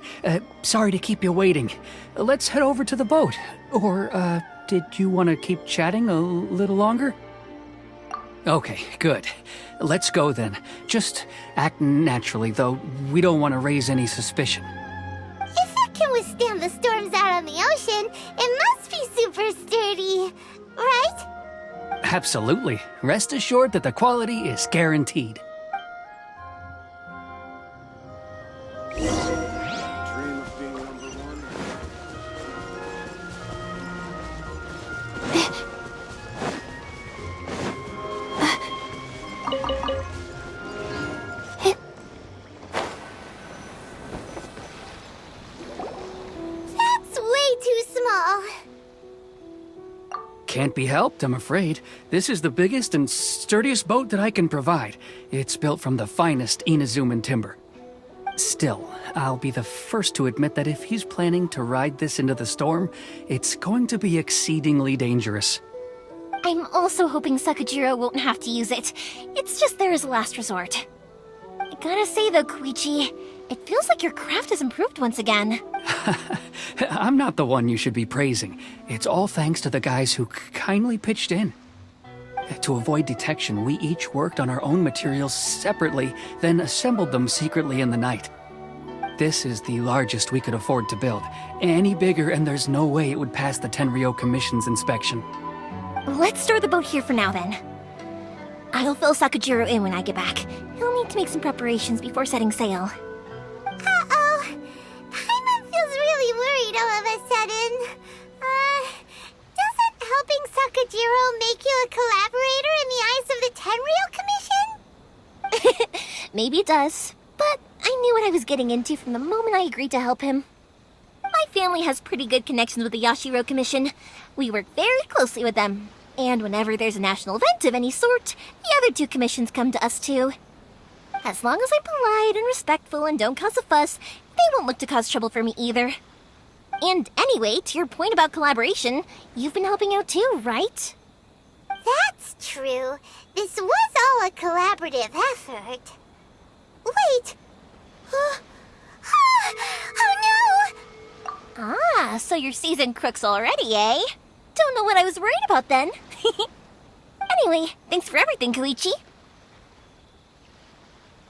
Speaker 6: Sorry to keep you waiting. Let's head over to the boat. Or, did you want to keep chatting a little longer? Okay, good. Let's go then. Just act naturally, though we don't want to raise any suspicion.
Speaker 3: If it can withstand the storms out on the ocean, it must be super sturdy, right?
Speaker 6: Absolutely. Rest assured that the quality is guaranteed.
Speaker 3: That's way too small.
Speaker 6: Can't be helped, I'm afraid. This is the biggest and sturdiest boat that I can provide. It's built from the finest Inazuman timber. Still, I'll be the first to admit that if he's planning to ride this into the storm, it's going to be exceedingly dangerous.
Speaker 2: I'm also hoping Sakajiro won't have to use it. It's just there as a last resort. I gotta say though, Koichi, it feels like your craft has improved once again.
Speaker 6: I'm not the one you should be praising. It's all thanks to the guys who kindly pitched in. To avoid detection, we each worked on our own materials separately, then assembled them secretly in the night. This is the largest we could afford to build. Any bigger and there's no way it would pass the Tenryou Commission's inspection.
Speaker 2: Let's store the boat here for now then. I'll fill Sakajiro in when I get back. He'll need to make some preparations before setting sail.
Speaker 3: Uh-oh. Paimon feels really worried all of a sudden. Doesn't helping Sakajiro make you a collaborator in the eyes of the Tenryou Commission?
Speaker 2: Maybe it does, but I knew what I was getting into from the moment I agreed to help him. My family has pretty good connections with the Yashiro Commission. We work very closely with them. And whenever there's a national event of any sort, the other two commissions come to us too. As long as I'm polite and respectful and don't cause a fuss, they won't look to cause trouble for me either. And anyway, to your point about collaboration, you've been helping out too, right?
Speaker 3: That's true. This was all a collaborative effort. Wait! Oh no!
Speaker 2: Ah, so you're seasoned crooks already, eh? Don't know what I was worried about then. Anyway, thanks for everything, Koichi.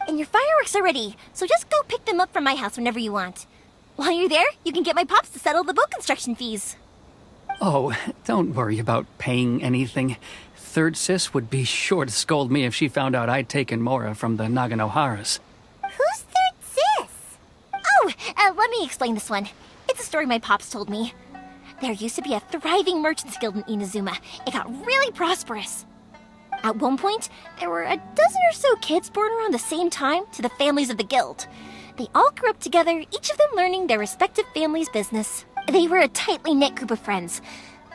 Speaker 2: And your fireworks are ready, so just go pick them up from my house whenever you want. While you're there, you can get my pops to settle the boat construction fees.
Speaker 6: Oh, don't worry about paying anything. Third Sis would be sure to scold me if she found out I'd taken Mora from the Naganoharas.
Speaker 3: Who's Third Sis?
Speaker 2: Oh, let me explain this one. It's a story my pops told me. There used to be a thriving merchants guild in Inazuma. It got really prosperous. At one point, there were a dozen or so kids born around the same time to the families of the guild. They all grew up together, each of them learning their respective family's business. They were a tightly knit group of friends.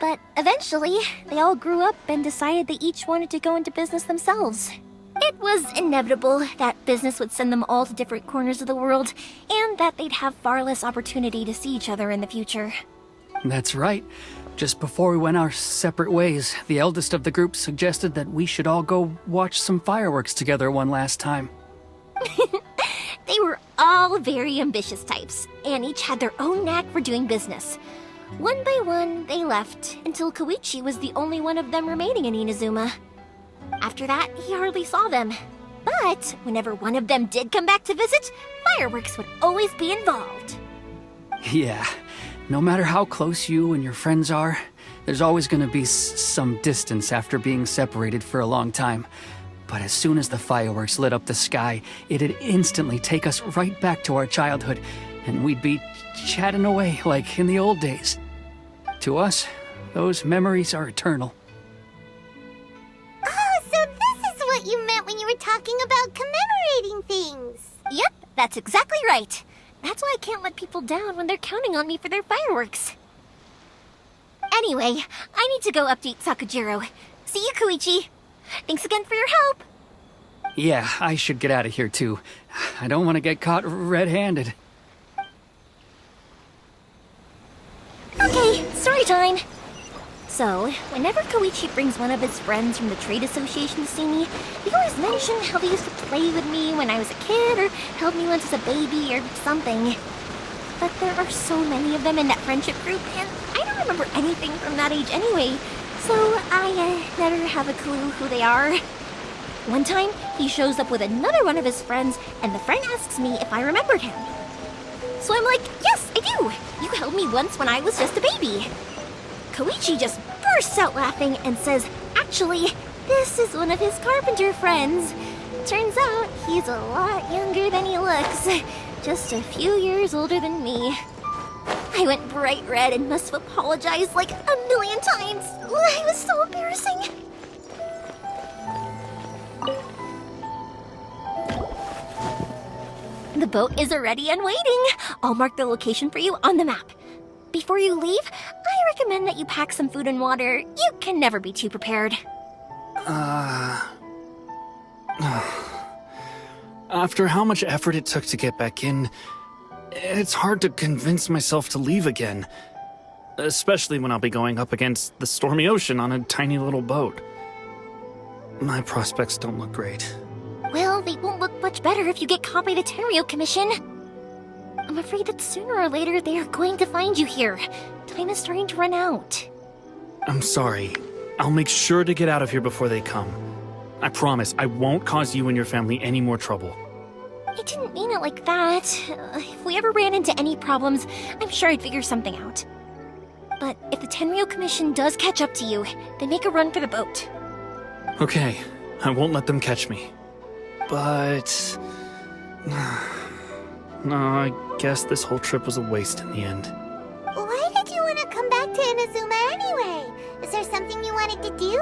Speaker 2: But eventually, they all grew up and decided they each wanted to go into business themselves. It was inevitable that business would send them all to different corners of the world, and that they'd have far less opportunity to see each other in the future.
Speaker 6: That's right. Just before we went our separate ways, the eldest of the group suggested that we should all go watch some fireworks together one last time.
Speaker 2: They were all very ambitious types, and each had their own knack for doing business. One by one, they left, until Koichi was the only one of them remaining in Inazuma. After that, he hardly saw them. But whenever one of them did come back to visit, fireworks would always be involved.
Speaker 6: Yeah, no matter how close you and your friends are, there's always going to be some distance after being separated for a long time. But as soon as the fireworks lit up the sky, it'd instantly take us right back to our childhood, and we'd be chatting away like in the old days. To us, those memories are eternal.
Speaker 3: Oh, so this is what you meant when you were talking about commemorating things.
Speaker 2: Yep, that's exactly right. That's why I can't let people down when they're counting on me for their fireworks. Anyway, I need to go update Sakajiro. See you, Koichi. Thanks again for your help.
Speaker 6: Yeah, I should get out of here too. I don't want to get caught red-handed.
Speaker 2: Okay, story time. So, whenever Koichi brings one of his friends from the trade association to see me, he always mentions how they used to play with me when I was a kid or held me once as a baby or something. But there are so many of them in that friendship group, and I don't remember anything from that age anyway, so I never have a clue who they are. One time, he shows up with another one of his friends, and the friend asks me if I remembered him. So I'm like, yes, I do! You held me once when I was just a baby. Koichi just bursts out laughing and says, actually, this is one of his carpenter friends. Turns out he's a lot younger than he looks. Just a few years older than me. I went bright red and must have apologized like 1,000,000 times. It was so embarrassing. The boat is ready and waiting. I'll mark the location for you on the map. Before you leave, I recommend that you pack some food and water. You can never be too prepared.
Speaker 5: After how much effort it took to get back in, it's hard to convince myself to leave again. Especially when I'll be going up against the stormy ocean on a tiny little boat. My prospects don't look great.
Speaker 2: Well, they won't look much better if you get caught by the Tenryo Commission. I'm afraid that sooner or later they are going to find you here. Time is starting to run out.
Speaker 5: I'm sorry. I'll make sure to get out of here before they come. I promise I won't cause you and your family any more trouble.
Speaker 2: I didn't mean it like that. If we ever ran into any problems, I'm sure I'd figure something out. But if the Tenryo Commission does catch up to you, then make a run for the boat.
Speaker 5: Okay, I won't let them catch me. But... no, I guess this whole trip was a waste in the end.
Speaker 3: Why did you want to come back to Inazuma anyway? Is there something you wanted to do?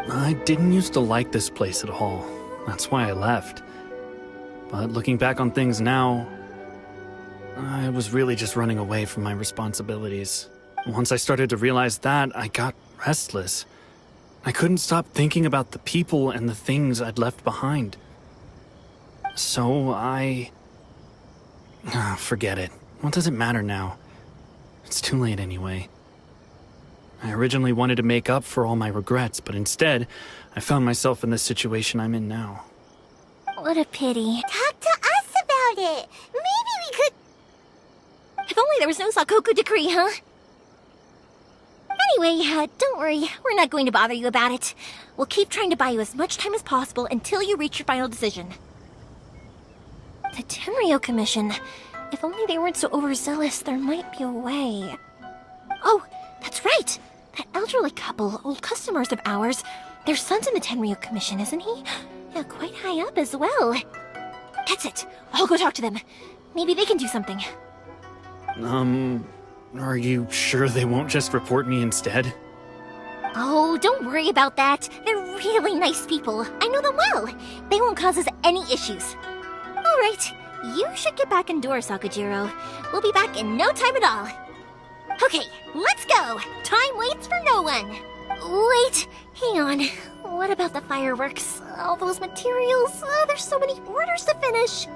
Speaker 5: I didn't used to like this place at all. That's why I left. But looking back on things now, I was really just running away from my responsibilities. Once I started to realize that, I got restless. I couldn't stop thinking about the people and the things I'd left behind. So forget it. What does it matter now? It's too late anyway. I originally wanted to make up for all my regrets, but instead, I found myself in the situation I'm in now.
Speaker 2: What a pity.
Speaker 3: Talk to us about it. Maybe we could...
Speaker 2: If only there was no Sakoku decree, huh? Anyway, don't worry. We're not going to bother you about it. We'll keep trying to buy you as much time as possible until you reach your final decision. The Tenryo Commission. If only they weren't so overzealous, there might be a way. Oh, that's right! That elderly couple, old customers of ours, their son's in the Tenryo Commission, isn't he? Yeah, quite high up as well. That's it. I'll go talk to them. Maybe they can do something.
Speaker 5: Are you sure they won't just report me instead?
Speaker 2: Oh, don't worry about that. They're really nice people. I know them well. They won't cause us any issues. All right, you should get back indoors, Sakujiro. We'll be back in no time at all. Okay, let's go. Time waits for no one. Wait, hang on. What about the fireworks? All those materials? Oh, there's so many orders to finish.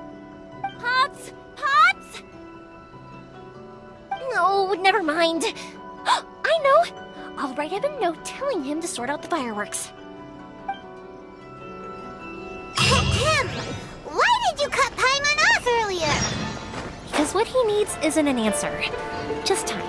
Speaker 2: Pops! Pops! No, never mind. I know. I'll write him a note telling him to sort out the fireworks.
Speaker 3: Why did you cut Paimon off earlier?
Speaker 2: Because what he needs isn't an answer, just time.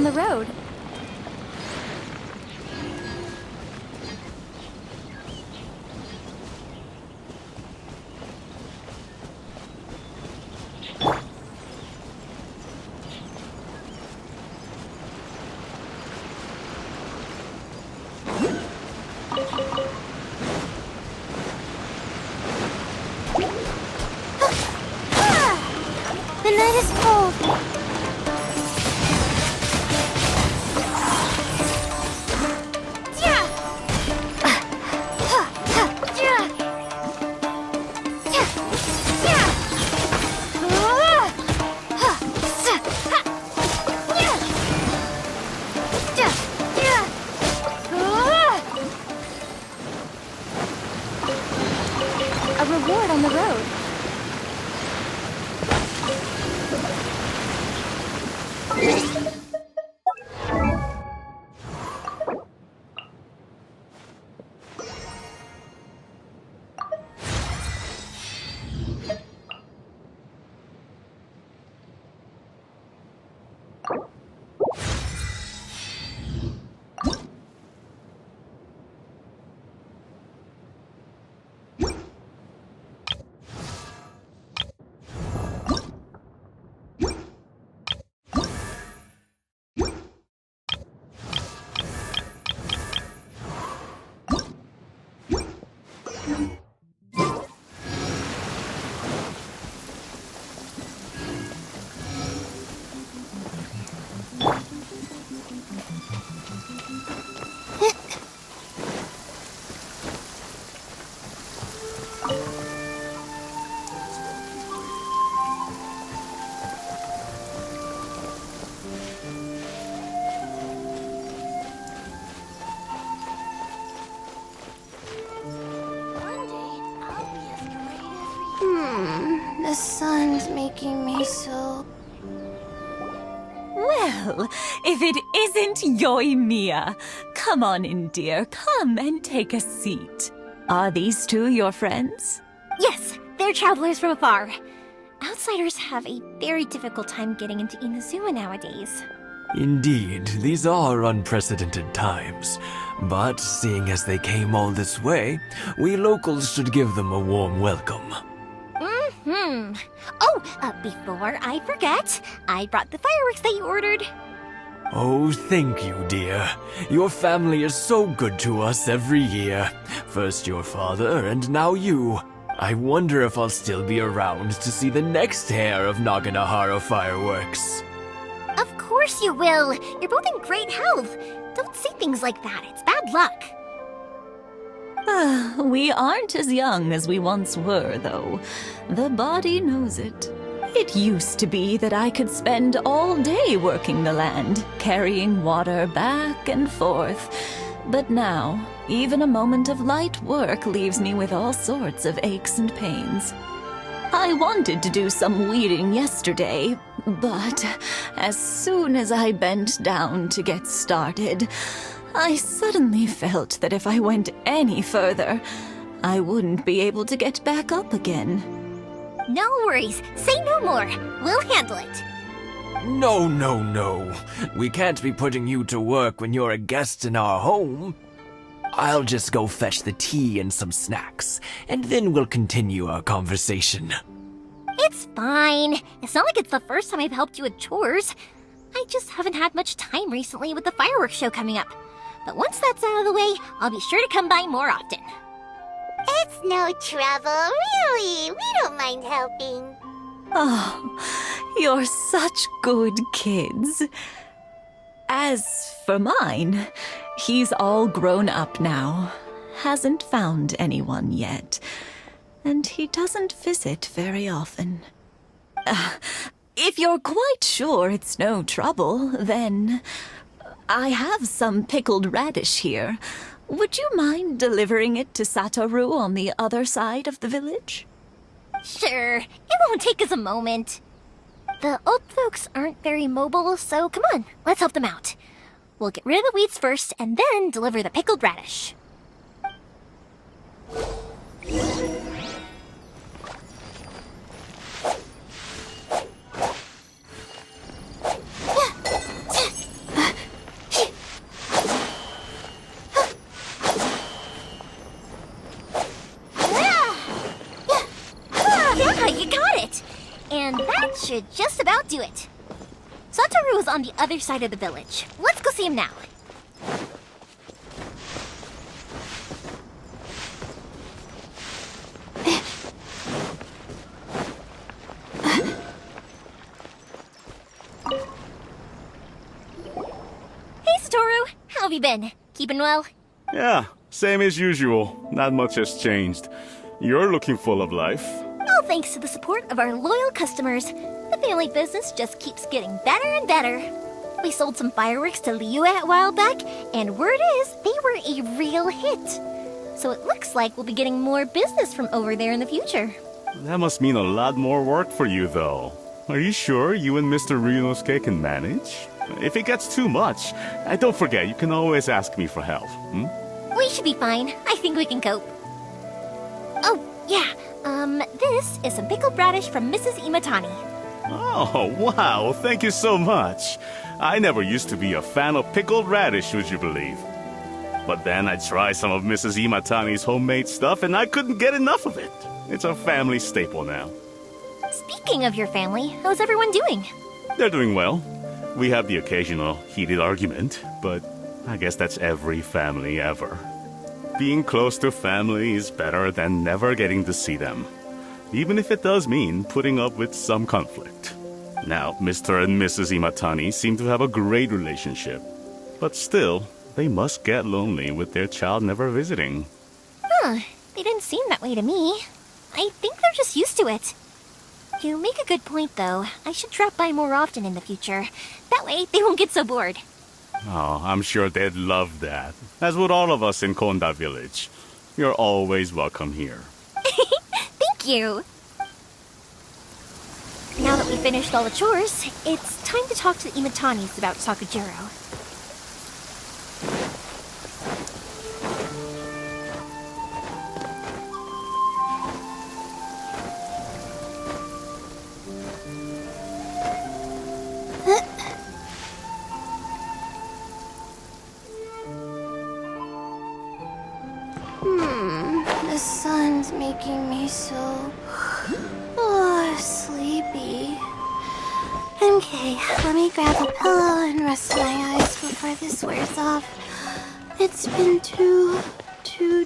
Speaker 2: on the road.
Speaker 3: The night is cold.
Speaker 2: A reward on the road.
Speaker 3: The sun's making me so...
Speaker 11: Well, if it isn't Yoimiya. Come on in, dear. Come and take a seat. Are these two your friends?
Speaker 2: Yes, they're travelers from afar. Outsiders have a very difficult time getting into Inazuma nowadays.
Speaker 12: Indeed, these are unprecedented times. But seeing as they came all this way, we locals should give them a warm welcome.
Speaker 2: Oh, before I forget, I brought the fireworks that you ordered.
Speaker 12: Oh, thank you, dear. Your family is so good to us every year. First your father, and now you. I wonder if I'll still be around to see the next hair of Naganahara fireworks.
Speaker 2: Of course you will. You're both in great health. Don't say things like that. It's bad luck.
Speaker 11: We aren't as young as we once were, though. The body knows it. It used to be that I could spend all day working the land, carrying water back and forth. But now, even a moment of light work leaves me with all sorts of aches and pains. I wanted to do some weeding yesterday, but as soon as I bent down to get started, I suddenly felt that if I went any further, I wouldn't be able to get back up again.
Speaker 2: No worries. Say no more. We'll handle it.
Speaker 12: No, no, no. We can't be putting you to work when you're a guest in our home. I'll just go fetch the tea and some snacks, and then we'll continue our conversation.
Speaker 2: It's fine. It's not like it's the first time I've helped you with chores. I just haven't had much time recently with the fireworks show coming up. But once that's out of the way, I'll be sure to come by more often.
Speaker 3: It's no trouble, really. We don't mind helping.
Speaker 11: Oh, you're such good kids. As for mine, he's all grown up now, hasn't found anyone yet, and he doesn't visit very often. If you're quite sure it's no trouble, then I have some pickled radish here. Would you mind delivering it to Satoru on the other side of the village?
Speaker 2: Sure. It won't take us a moment. The old folks aren't very mobile, so come on, let's help them out. We'll get rid of the weeds first, and then deliver the pickled radish. And that should just about do it. Satoru is on the other side of the village. Let's go see him now. Hey, Satoru. How have you been? Keeping well?
Speaker 13: Yeah, same as usual. Not much has changed. You're looking full of life.
Speaker 2: All thanks to the support of our loyal customers. The family business just keeps getting better and better. We sold some fireworks to Liyue a while back, and word is they were a real hit. So it looks like we'll be getting more business from over there in the future.
Speaker 13: That must mean a lot more work for you, though. Are you sure you and Mr. Ryunosuke can manage? If it gets too much, don't forget, you can always ask me for help.
Speaker 2: We should be fine. I think we can cope. Oh, yeah. This is some pickled radish from Mrs. Imatani.
Speaker 13: Oh, wow, thank you so much. I never used to be a fan of pickled radish, would you believe? But then I tried some of Mrs. Imatani's homemade stuff and I couldn't get enough of it. It's a family staple now.
Speaker 2: Speaking of your family, how's everyone doing?
Speaker 13: They're doing well. We have the occasional heated argument, but I guess that's every family ever. Being close to family is better than never getting to see them, even if it does mean putting up with some conflict. Now, Mr. and Mrs. Imatani seem to have a great relationship, but still, they must get lonely with their child never visiting.
Speaker 2: They didn't seem that way to me. I think they're just used to it. You make a good point, though. I should drop by more often in the future. That way, they won't get so bored.
Speaker 13: Oh, I'm sure they'd love that, as would all of us in Konda Village. You're always welcome here.
Speaker 2: Thank you. Now that we've finished all the chores, it's time to talk to the Imatanis about Sakujiro.
Speaker 3: The sun's making me so... sleepy. Okay, let me grab a pillow and rest my eyes before this wears off. It's been two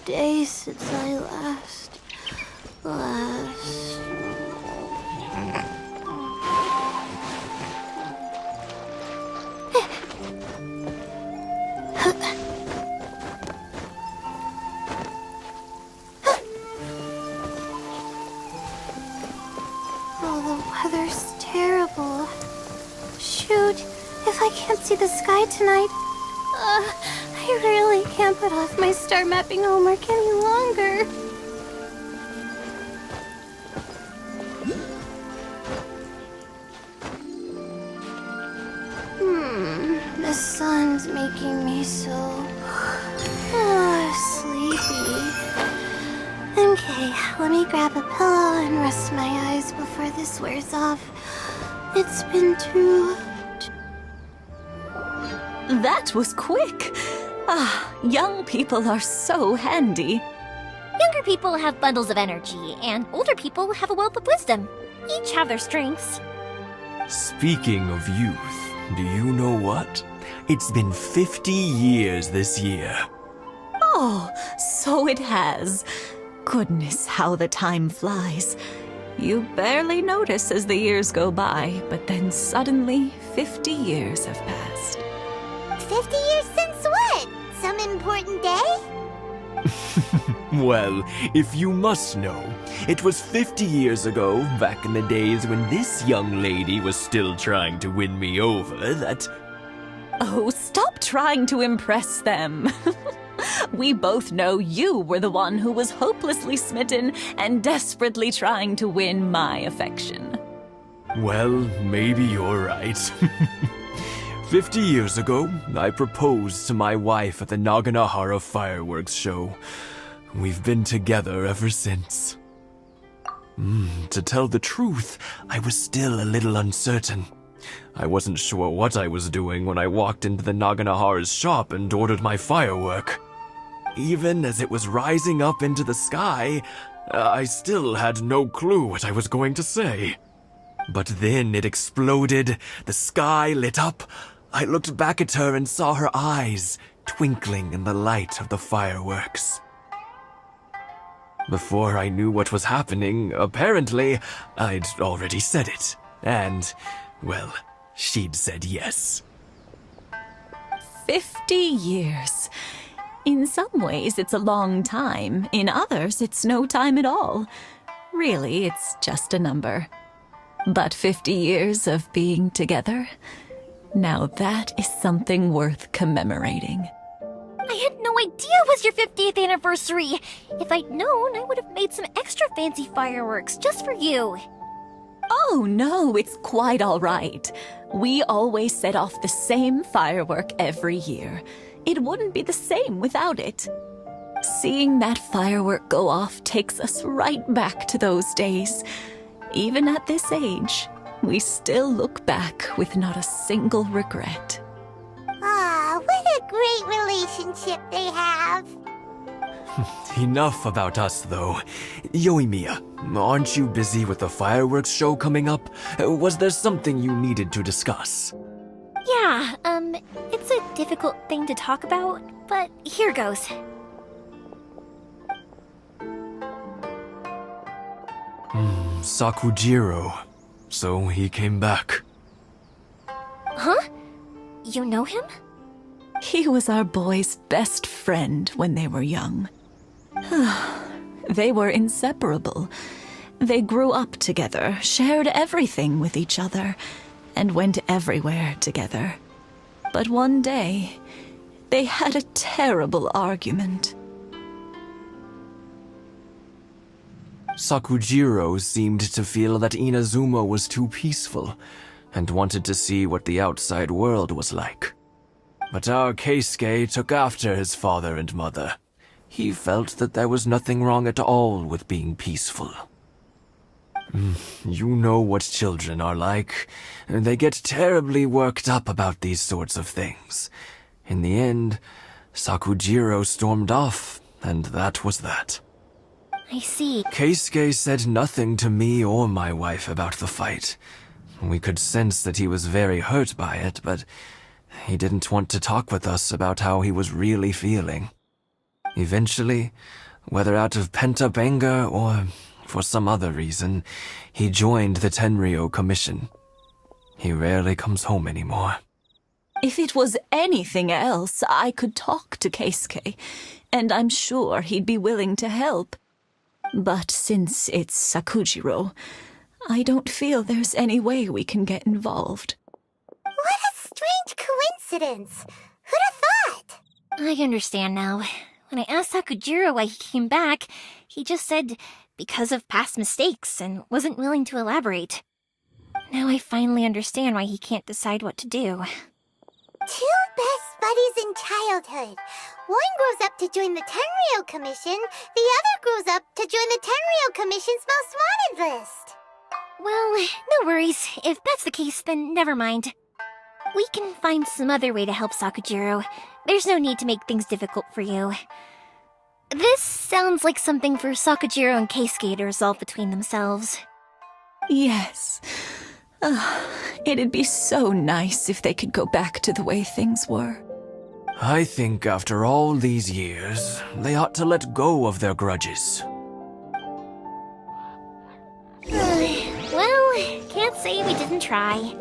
Speaker 3: days since I last... Oh, the weather's terrible. Shoot, if I can't see the sky tonight, I really can't put off my star mapping homework any longer. The sun's making me so sleepy. Okay, let me grab a pillow and rest my eyes before this wears off. It's been too...
Speaker 11: That was quick. Young people are so handy.
Speaker 2: Younger people have bundles of energy, and older people have a wealth of wisdom. Each have their strengths.
Speaker 12: Speaking of youth, do you know what? It's been 50 years this year.
Speaker 11: Oh, so it has. Goodness, how the time flies. You barely notice as the years go by, but then suddenly 50 years have passed.
Speaker 3: 50 years since what? Some important day?
Speaker 12: Well, if you must know, it was 50 years ago, back in the days when this young lady was still trying to win me over, that...
Speaker 11: Oh, stop trying to impress them. We both know you were the one who was hopelessly smitten and desperately trying to win my affection.
Speaker 12: Well, maybe you're right. 50 years ago, I proposed to my wife at the Naganahara fireworks show. We've been together ever since. To tell the truth, I was still a little uncertain. I wasn't sure what I was doing when I walked into the Naganahara's shop and ordered my firework. Even as it was rising up into the sky, I still had no clue what I was going to say. But then it exploded, the sky lit up. I looked back at her and saw her eyes twinkling in the light of the fireworks. Before I knew what was happening, apparently, I'd already said it. And, well, she'd said yes.
Speaker 11: 50 years. In some ways, it's a long time. In others, it's no time at all. Really, it's just a number. But 50 years of being together, now that is something worth commemorating.
Speaker 2: I had no idea it was your 50th anniversary. If I'd known, I would have made some extra fancy fireworks just for you.
Speaker 11: Oh no, it's quite all right. We always set off the same firework every year. It wouldn't be the same without it. Seeing that firework go off takes us right back to those days. Even at this age, we still look back with not a single regret.
Speaker 3: Ah, what a great relationship they have.
Speaker 12: Enough about us, though. Yoimiya, aren't you busy with the fireworks show coming up? Was there something you needed to discuss?
Speaker 2: Yeah, it's a difficult thing to talk about, but here goes.
Speaker 12: Sakujiro. So he came back.
Speaker 2: Huh? You know him?
Speaker 11: He was our boys' best friend when they were young. They were inseparable. They grew up together, shared everything with each other, and went everywhere together. But one day, they had a terrible argument.
Speaker 12: Sakujiro seemed to feel that Inazuma was too peaceful, and wanted to see what the outside world was like. But our Keisuke took after his father and mother. He felt that there was nothing wrong at all with being peaceful. You know what children are like. They get terribly worked up about these sorts of things. In the end, Sakujiro stormed off, and that was that.
Speaker 2: I see.
Speaker 12: Keisuke said nothing to me or my wife about the fight. We could sense that he was very hurt by it, but he didn't want to talk with us about how he was really feeling. Eventually, whether out of pent-up anger or for some other reason, he joined the Tenryou Commission. He rarely comes home anymore.
Speaker 11: If it was anything else, I could talk to Keisuke, and I'm sure he'd be willing to help. But since it's Sakujiro, I don't feel there's any way we can get involved.
Speaker 3: What a strange coincidence. Who'd have thought?
Speaker 2: I understand now. When I asked Sakujiro why he came back, he just said because of past mistakes and wasn't willing to elaborate. Now I finally understand why he can't decide what to do.
Speaker 3: Two best buddies in childhood. One grows up to join the Tenryou Commission, the other grows up to join the Tenryou Commission's most wanted list.
Speaker 2: Well, no worries. If that's the case, then never mind. We can find some other way to help Sakujiro. There's no need to make things difficult for you. This sounds like something for Sakujiro and Keisuke to resolve between themselves.
Speaker 11: Yes. It'd be so nice if they could go back to the way things were.
Speaker 12: I think after all these years, they ought to let go of their grudges.
Speaker 2: Well, can't say we didn't try.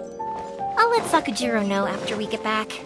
Speaker 2: I'll let Sakujiro know after we get back.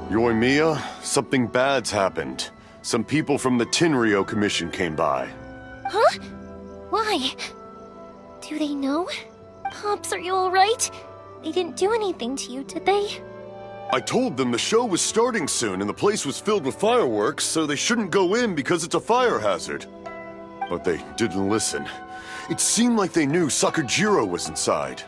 Speaker 4: Yoimiya, something bad's happened. Some people from the Tenryo Commission came by.
Speaker 2: Huh? Why? Do they know? Pops, are you alright? They didn't do anything to you, did they?
Speaker 4: I told them the show was starting soon and the place was filled with fireworks, so they shouldn't go in because it's a fire hazard. But they didn't listen. It seemed like they knew Sakujiro was inside.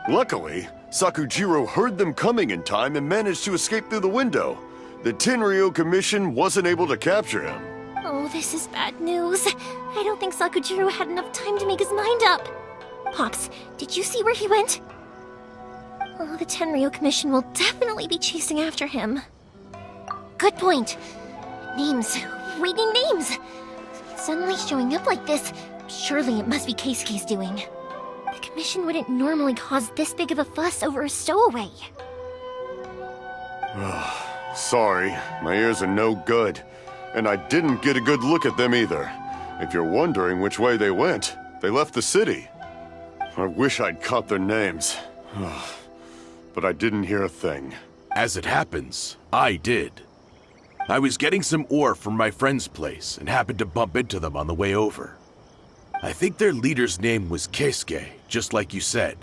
Speaker 4: Luckily, Sakujiro heard them coming in time and managed to escape through the window. The Tenryo Commission wasn't able to capture him.
Speaker 2: Oh, this is bad news. I don't think Sakujiro had enough time to make his mind up. Pops, did you see where he went? Oh, the Tenryo Commission will definitely be chasing after him. Good point. Names. Reading names. Suddenly showing up like this, surely it must be Keisuke's doing. The Commission wouldn't normally cause this big of a fuss over a stowaway.
Speaker 4: Sorry, my ears are no good. And I didn't get a good look at them either. If you're wondering which way they went, they left the city. I wish I'd caught their names. But I didn't hear a thing.
Speaker 7: As it happens, I did. I was getting some ore from my friend's place and happened to bump into them on the way over. I think their leader's name was Keisuke, just like you said.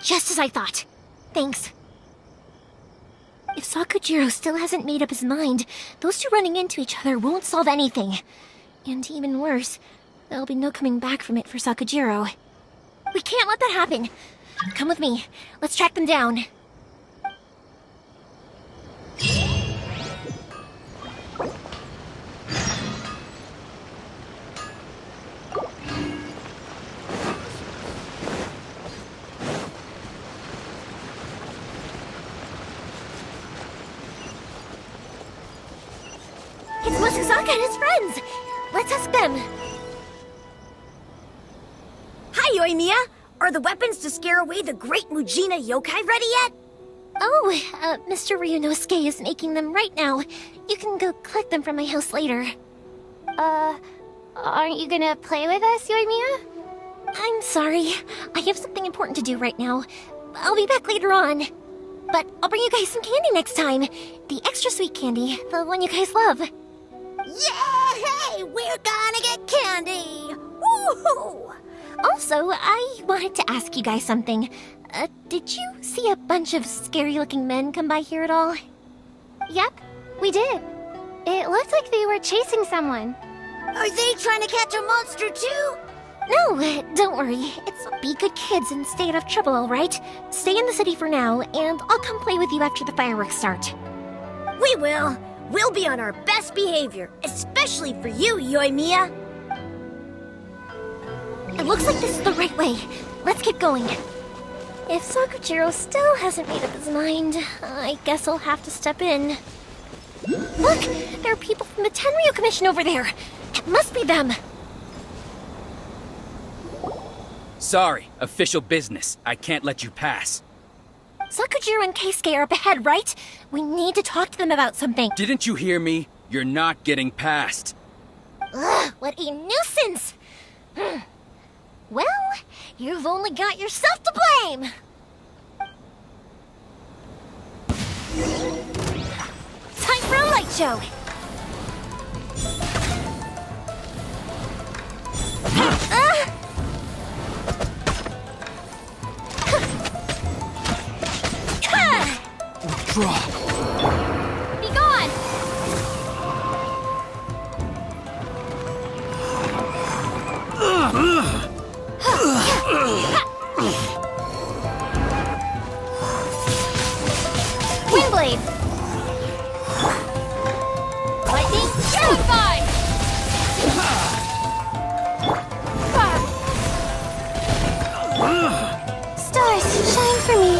Speaker 2: Just as I thought. Thanks. If Sakujiro still hasn't made up his mind, those two running into each other won't solve anything. And even worse, there'll be no coming back from it for Sakujiro. We can't let that happen. Come with me. Let's track them down. It's Masuzaka and his friends! Let's ask them.
Speaker 1: Hi, Yoimiya! Are the weapons to scare away the great Mujina yokai ready yet?
Speaker 2: Oh, Mr. Ryunosuke is making them right now. You can go collect them from my house later.
Speaker 3: Aren't you gonna play with us, Yoimiya?
Speaker 2: I'm sorry. I have something important to do right now. I'll be back later on. But I'll bring you guys some candy next time. The extra sweet candy, the one you guys love.
Speaker 3: Yay! We're gonna get candy! Woohoo!
Speaker 2: Also, I wanted to ask you guys something. Did you see a bunch of scary-looking men come by here at all?
Speaker 3: Yep, we did. It looked like they were chasing someone. Are they trying to catch a monster too?
Speaker 2: No, don't worry. It's be good kids and stay out of trouble, alright? Stay in the city for now, and I'll come play with you after the fireworks start.
Speaker 1: We will. We'll be on our best behavior, especially for you, Yoimiya.
Speaker 2: It looks like this is the right way. Let's get going. If Sakujiro still hasn't made up his mind, I guess I'll have to step in. Look! There are people from the Tenryo Commission over there! It must be them!
Speaker 14: Sorry, official business. I can't let you pass.
Speaker 2: Sakujiro and Keisuke are up ahead, right? We need to talk to them about something.
Speaker 14: Didn't you hear me? You're not getting past.
Speaker 2: Ugh, what a nuisance! Well, you've only got yourself to blame! Time for a light show!
Speaker 9: Withdraw.
Speaker 2: Be gone! Windblade! Lightning Terrify! Stars, shine for me!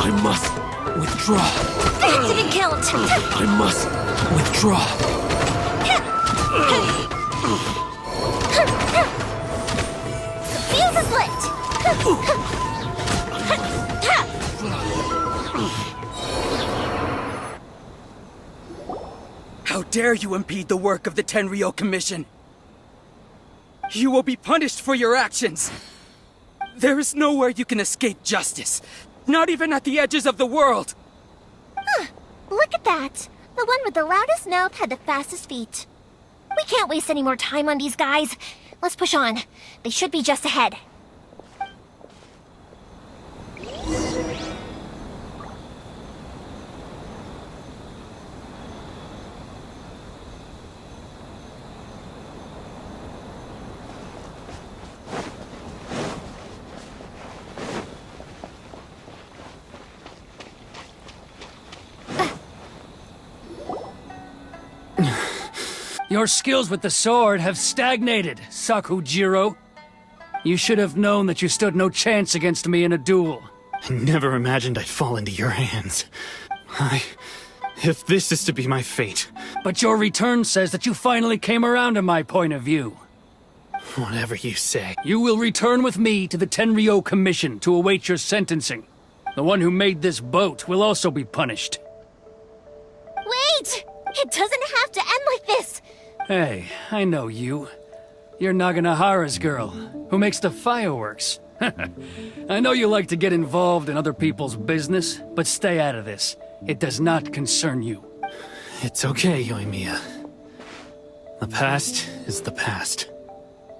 Speaker 12: I must withdraw.
Speaker 2: That didn't count!
Speaker 12: I must withdraw.
Speaker 2: The fuse is lit!
Speaker 14: How dare you impede the work of the Tenryou Commission? You will be punished for your actions! There is nowhere you can escape justice, not even at the edges of the world!
Speaker 2: Look at that! The one with the loudest mouth had the fastest feet. We can't waste any more time on these guys. Let's push on. They should be just ahead.
Speaker 6: Your skills with the sword have stagnated, Sakujiro. You should have known that you stood no chance against me in a duel.
Speaker 5: I never imagined I'd fall into your hands. If this is to be my fate...
Speaker 6: But your return says that you finally came around to my point of view.
Speaker 5: Whatever you say.
Speaker 6: You will return with me to the Tenryou Commission to await your sentencing. The one who made this boat will also be punished.
Speaker 2: Wait! It doesn't have to end like this!
Speaker 6: Hey, I know you. You're Naganahara's girl, who makes the fireworks. I know you like to get involved in other people's business, but stay out of this. It does not concern you.
Speaker 5: It's okay, Yoimiya. The past is the past.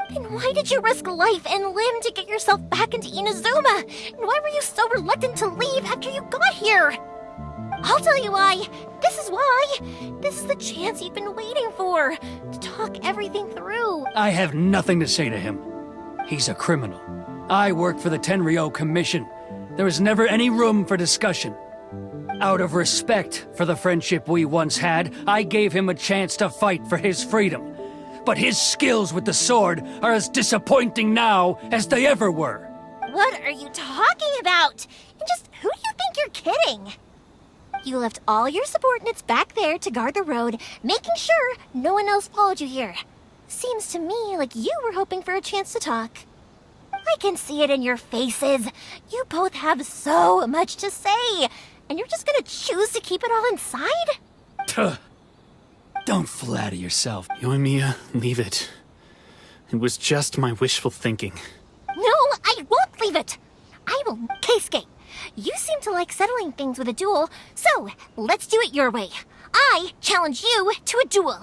Speaker 2: Then why did you risk life and limb to get yourself back into Inazuma? And why were you so reluctant to leave after you got here? I'll tell you why. This is why. This is the chance you've been waiting for. To talk everything through.
Speaker 6: I have nothing to say to him. He's a criminal. I work for the Tenryou Commission. There was never any room for discussion. Out of respect for the friendship we once had, I gave him a chance to fight for his freedom. But his skills with the sword are as disappointing now as they ever were.
Speaker 2: What are you talking about? And just who do you think you're kidding? You left all your subordinates back there to guard the road, making sure no one else followed you here. Seems to me like you were hoping for a chance to talk. I can see it in your faces. You both have so much to say, and you're just gonna choose to keep it all inside?
Speaker 6: Tuh. Don't flatter yourself.
Speaker 5: Yoimiya, leave it. It was just my wishful thinking.
Speaker 2: No, I won't leave it. I will... Keisuke, you seem to like settling things with a duel, so let's do it your way. I challenge you to a duel.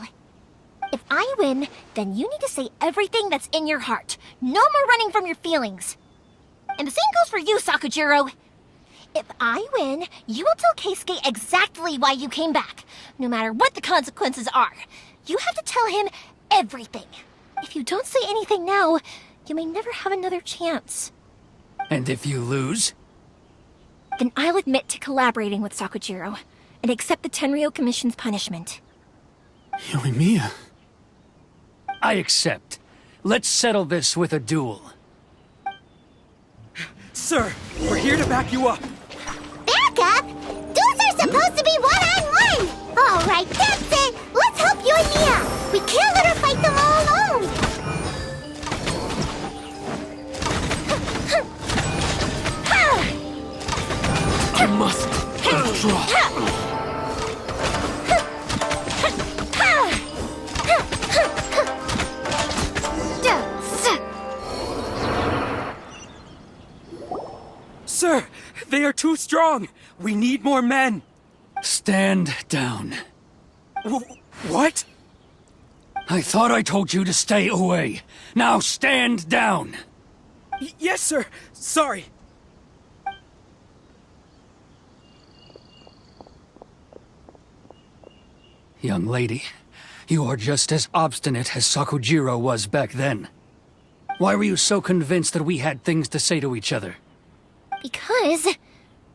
Speaker 2: If I win, then you need to say everything that's in your heart. No more running from your feelings. And the same goes for you, Sakujiro. If I win, you will tell Keisuke exactly why you came back, no matter what the consequences are. You have to tell him everything. If you don't say anything now, you may never have another chance.
Speaker 6: And if you lose?
Speaker 2: Then I'll admit to collaborating with Sakujiro and accept the Tenryou Commission's punishment.
Speaker 5: Yoimiya.
Speaker 6: I accept. Let's settle this with a duel.
Speaker 14: Sir, we're here to back you up.
Speaker 3: Back up? Duels are supposed to be one-on-one! All right, that's it! Let's help Yoimiya! We can't let her fight them all alone!
Speaker 10: I must withdraw.
Speaker 14: Sir, they are too strong. We need more men.
Speaker 6: Stand down.
Speaker 14: What?
Speaker 6: I thought I told you to stay away. Now stand down.
Speaker 14: Yes, sir. Sorry.
Speaker 6: Young lady, you are just as obstinate as Sakujiro was back then. Why were you so convinced that we had things to say to each other?
Speaker 2: Because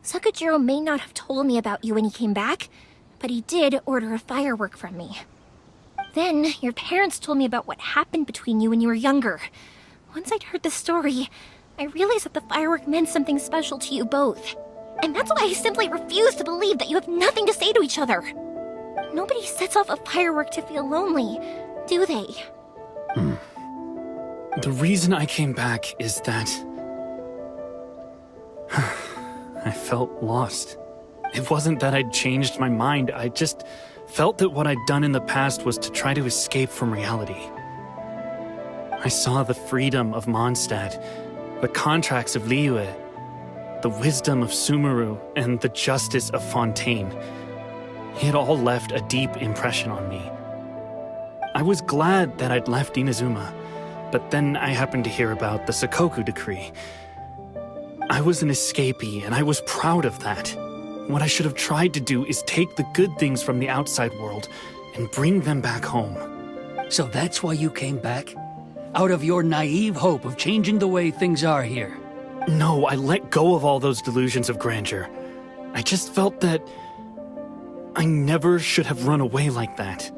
Speaker 2: Sakujiro may not have told me about you when he came back, but he did order a firework from me. Then your parents told me about what happened between you when you were younger. Once I'd heard the story, I realized that the firework meant something special to you both. And that's why I simply refuse to believe that you have nothing to say to each other. Nobody sets off a firework to feel lonely. do they?
Speaker 5: The reason I came back is that I felt lost. It wasn't that I'd changed my mind, I just felt that what I'd done in the past was to try to escape from reality. I saw the freedom of Mondstadt, the contracts of Liyue, the wisdom of Sumeru, and the justice of Fontaine. It all left a deep impression on me. I was glad that I'd left Inazuma, but then I happened to hear about the Sakoku decree. I was an escapee, and I was proud of that. What I should have tried to do is take the good things from the outside world and bring them back home.
Speaker 6: So that's why you came back? Out of your naive hope of changing the way things are here?
Speaker 5: No, I let go of all those delusions of grandeur. I just felt that I never should have run away like that.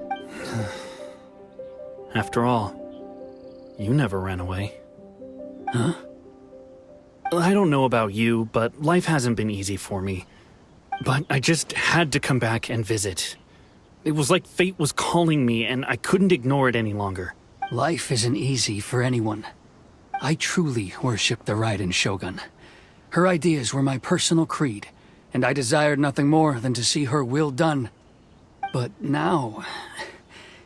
Speaker 5: After all, you never ran away.
Speaker 6: Huh?
Speaker 5: I don't know about you, but life hasn't been easy for me. But I just had to come back and visit. It was like fate was calling me, and I couldn't ignore it any longer.
Speaker 6: Life isn't easy for anyone. I truly worship the Raiden Shogun. Her ideas were my personal creed, and I desired nothing more than to see her will done. But now,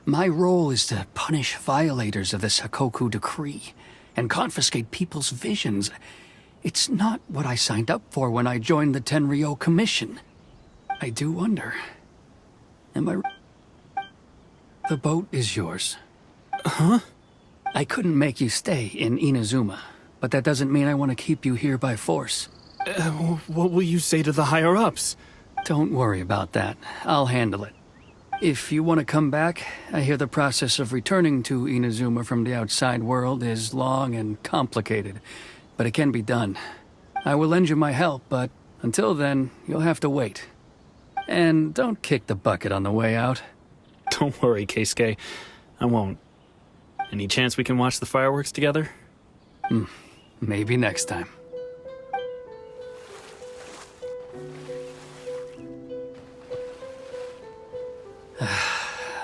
Speaker 6: my role is to punish violators of the Sakoku decree and confiscate people's visions. It's not what I signed up for when I joined the Tenryo Commission. I do wonder, am I... The boat is yours.
Speaker 5: Huh?
Speaker 6: I couldn't make you stay in Inazuma, but that doesn't mean I want to keep you here by force.
Speaker 5: What will you say to the higher-ups?
Speaker 6: Don't worry about that. I'll handle it. If you want to come back, I hear the process of returning to Inazuma from the outside world is long and complicated, but it can be done. I will lend you my help, but until then, you'll have to wait. And don't kick the bucket on the way out.
Speaker 5: Don't worry, Keisuke. I won't. Any chance we can watch the fireworks together?
Speaker 6: Maybe next time.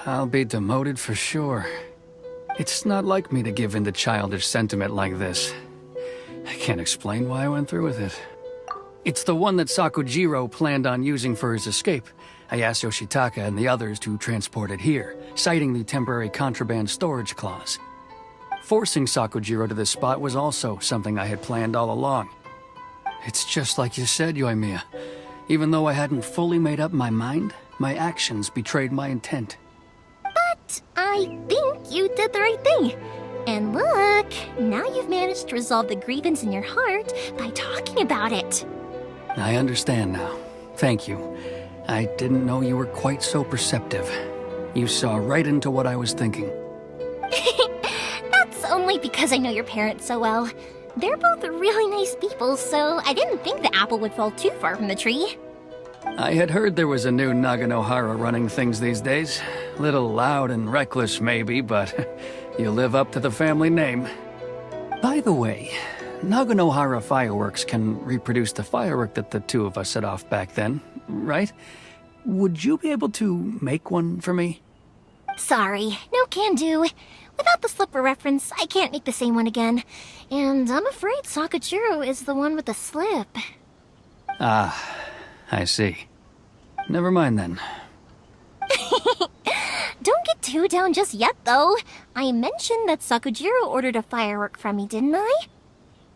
Speaker 6: I'll be demoted for sure. It's not like me to give in to childish sentiment like this. I can't explain why I went through with it. It's the one that Sakujiro planned on using for his escape. I asked Yoshitaka and the others to transport it here, citing the temporary contraband storage clause. Forcing Sakujiro to this spot was also something I had planned all along. It's just like you said, Yoimiya. Even though I hadn't fully made up my mind, my actions betrayed my intent.
Speaker 2: But I think you did the right thing. And look, now you've managed to resolve the grievance in your heart by talking about it.
Speaker 6: I understand now. Thank you. I didn't know you were quite so perceptive. You saw right into what I was thinking.
Speaker 2: That's only because I know your parents so well. They're both really nice people, so I didn't think the apple would fall too far from the tree.
Speaker 6: I had heard there was a new Naganohara running things these days. Little loud and reckless, maybe, but you live up to the family name. By the way, Naganohara fireworks can reproduce the firework that the two of us set off back then, right? Would you be able to make one for me?
Speaker 2: Sorry, no can do. Without the slipper reference, I can't make the same one again. And I'm afraid Sakujiro is the one with the slip.
Speaker 6: Ah, I see. Never mind then.
Speaker 2: Don't get too down just yet, though. I mentioned that Sakujiro ordered a firework from me, didn't I?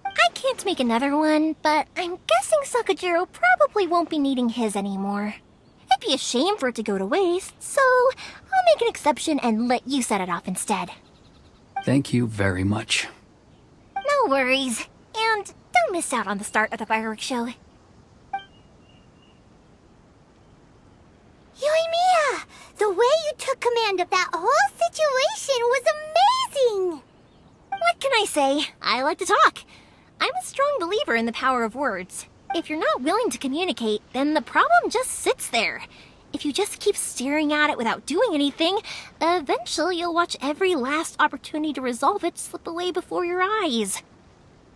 Speaker 2: I can't make another one, but I'm guessing Sakujiro probably won't be needing his anymore. It'd be a shame for it to go to waste, so I'll make an exception and let you set it off instead.
Speaker 6: Thank you very much.
Speaker 2: No worries. And don't miss out on the start of the fireworks show.
Speaker 3: Yoimiya! The way you took command of that whole situation was amazing!
Speaker 2: What can I say? I like to talk. I'm a strong believer in the power of words. If you're not willing to communicate, then the problem just sits there. If you just keep staring at it without doing anything, eventually you'll watch every last opportunity to resolve it slip away before your eyes.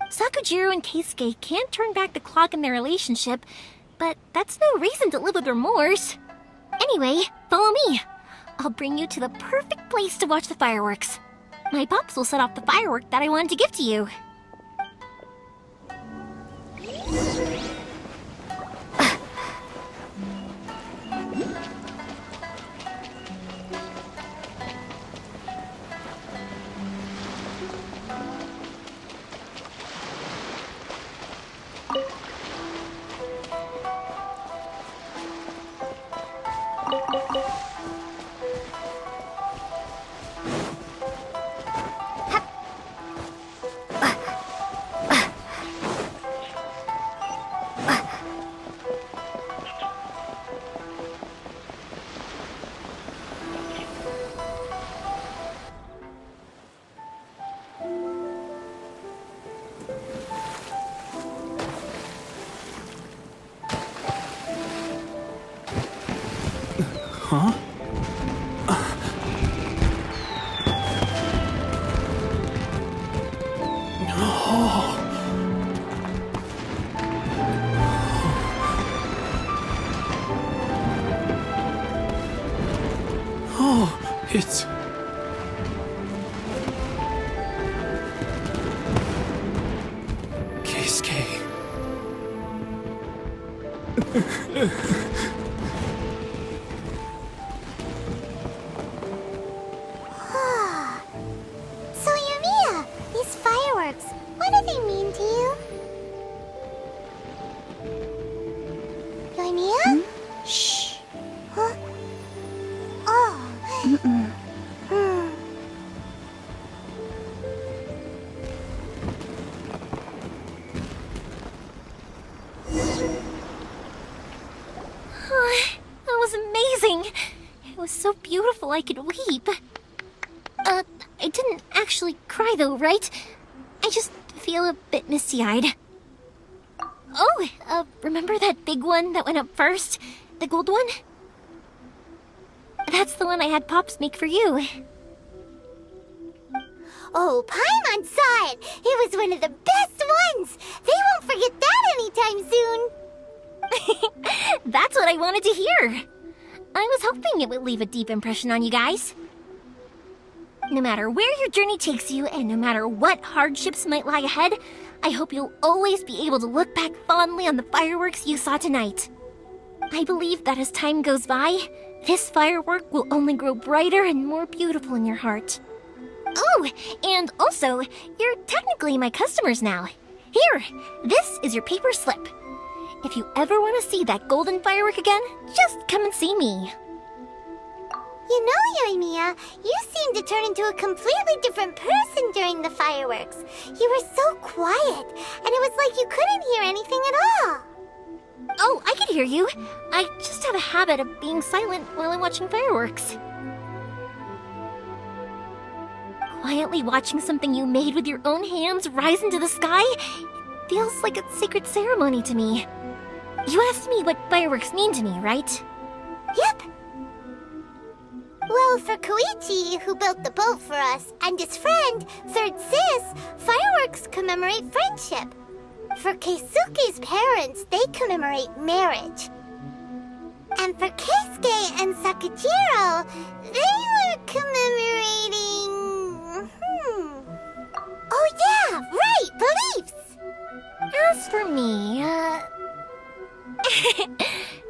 Speaker 2: Sakujiro and Keisuke can't turn back the clock in their relationship, but that's no reason to live with remorse. Anyway, follow me. I'll bring you to the perfect place to watch the fireworks. My pops will set off the firework that I wanted to give to you.
Speaker 5: Huh? Oh, it's... Keisuke.
Speaker 3: So, Yumiya, these fireworks, what do they mean to you? Yumiya? Shh. Huh? Oh.
Speaker 2: That was amazing! It was so beautiful I could weep. I didn't actually cry though, right? I just feel a bit misty-eyed. Oh, remember that big one that went up first? The gold one? That's the one I had Pops make for you.
Speaker 3: Oh, Paimon saw it! It was one of the best ones! They won't forget that anytime soon!
Speaker 2: That's what I wanted to hear. I was hoping it would leave a deep impression on you guys. No matter where your journey takes you, and no matter what hardships might lie ahead, I hope you'll always be able to look back fondly on the fireworks you saw tonight. I believe that as time goes by, this firework will only grow brighter and more beautiful in your heart. Oh, and also, you're technically my customers now. Here, this is your paper slip. If you ever want to see that golden firework again, just come and see me.
Speaker 3: You know, Yumiya, you seemed to turn into a completely different person during the fireworks. You were so quiet, and it was like you couldn't hear anything at all.
Speaker 2: Oh, I can hear you. I just have a habit of being silent while I'm watching fireworks. Quietly watching something you made with your own hands rise into the sky feels like a sacred ceremony to me. You asked me what fireworks mean to me, right?
Speaker 3: Yep. Well, for Koichi, who built the boat for us, and his friend, Third Sis, fireworks commemorate friendship. For Keisuke's parents, they commemorate marriage. And for Keisuke and Sakajiro, they were commemorating... Oh yeah, right, beliefs!
Speaker 2: As for me,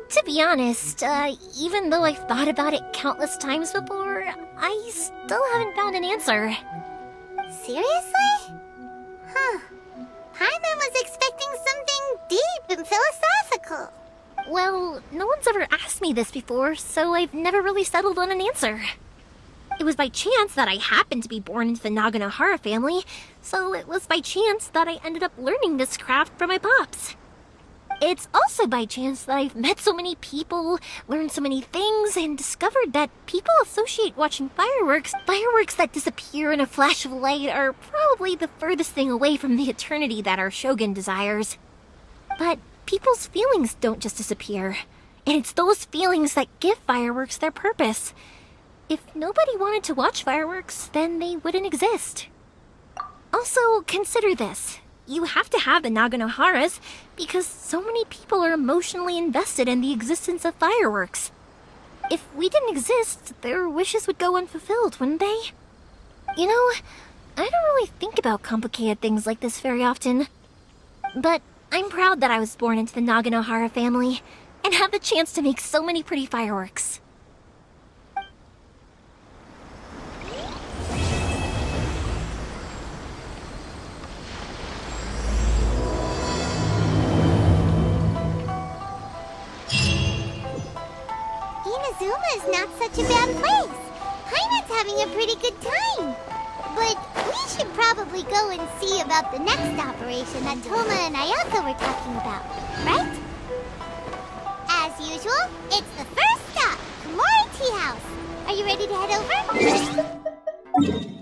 Speaker 2: to be honest, even though I've thought about it countless times before, I still haven't found an answer.
Speaker 3: Seriously? Huh. Paimon was expecting something deep and philosophical.
Speaker 2: Well, no one's ever asked me this before, so I've never really settled on an answer. It was by chance that I happened to be born into the Naganohara family, so it was by chance that I ended up learning this craft from my pops. It's also by chance that I've met so many people, learned so many things, and discovered that people associate watching fireworks that disappear in a flash of light, are probably the furthest thing away from the eternity that our shogun desires. But people's feelings don't just disappear, and it's those feelings that give fireworks their purpose. If nobody wanted to watch fireworks, then they wouldn't exist. Also, consider this. You have to have the Naganoharas because so many people are emotionally invested in the existence of fireworks. If we didn't exist, their wishes would go unfulfilled, wouldn't they? You know, I don't really think about complicated things like this very often. But I'm proud that I was born into the Naganohara family and have the chance to make so many pretty fireworks.
Speaker 3: Inazuma is not such a bad place. Heimat's having a pretty good time. But we should probably go and see about the next operation that Toma and Ayaka were talking about, right? As usual, it's the first stop, Komori Tea House. Are you ready to head over?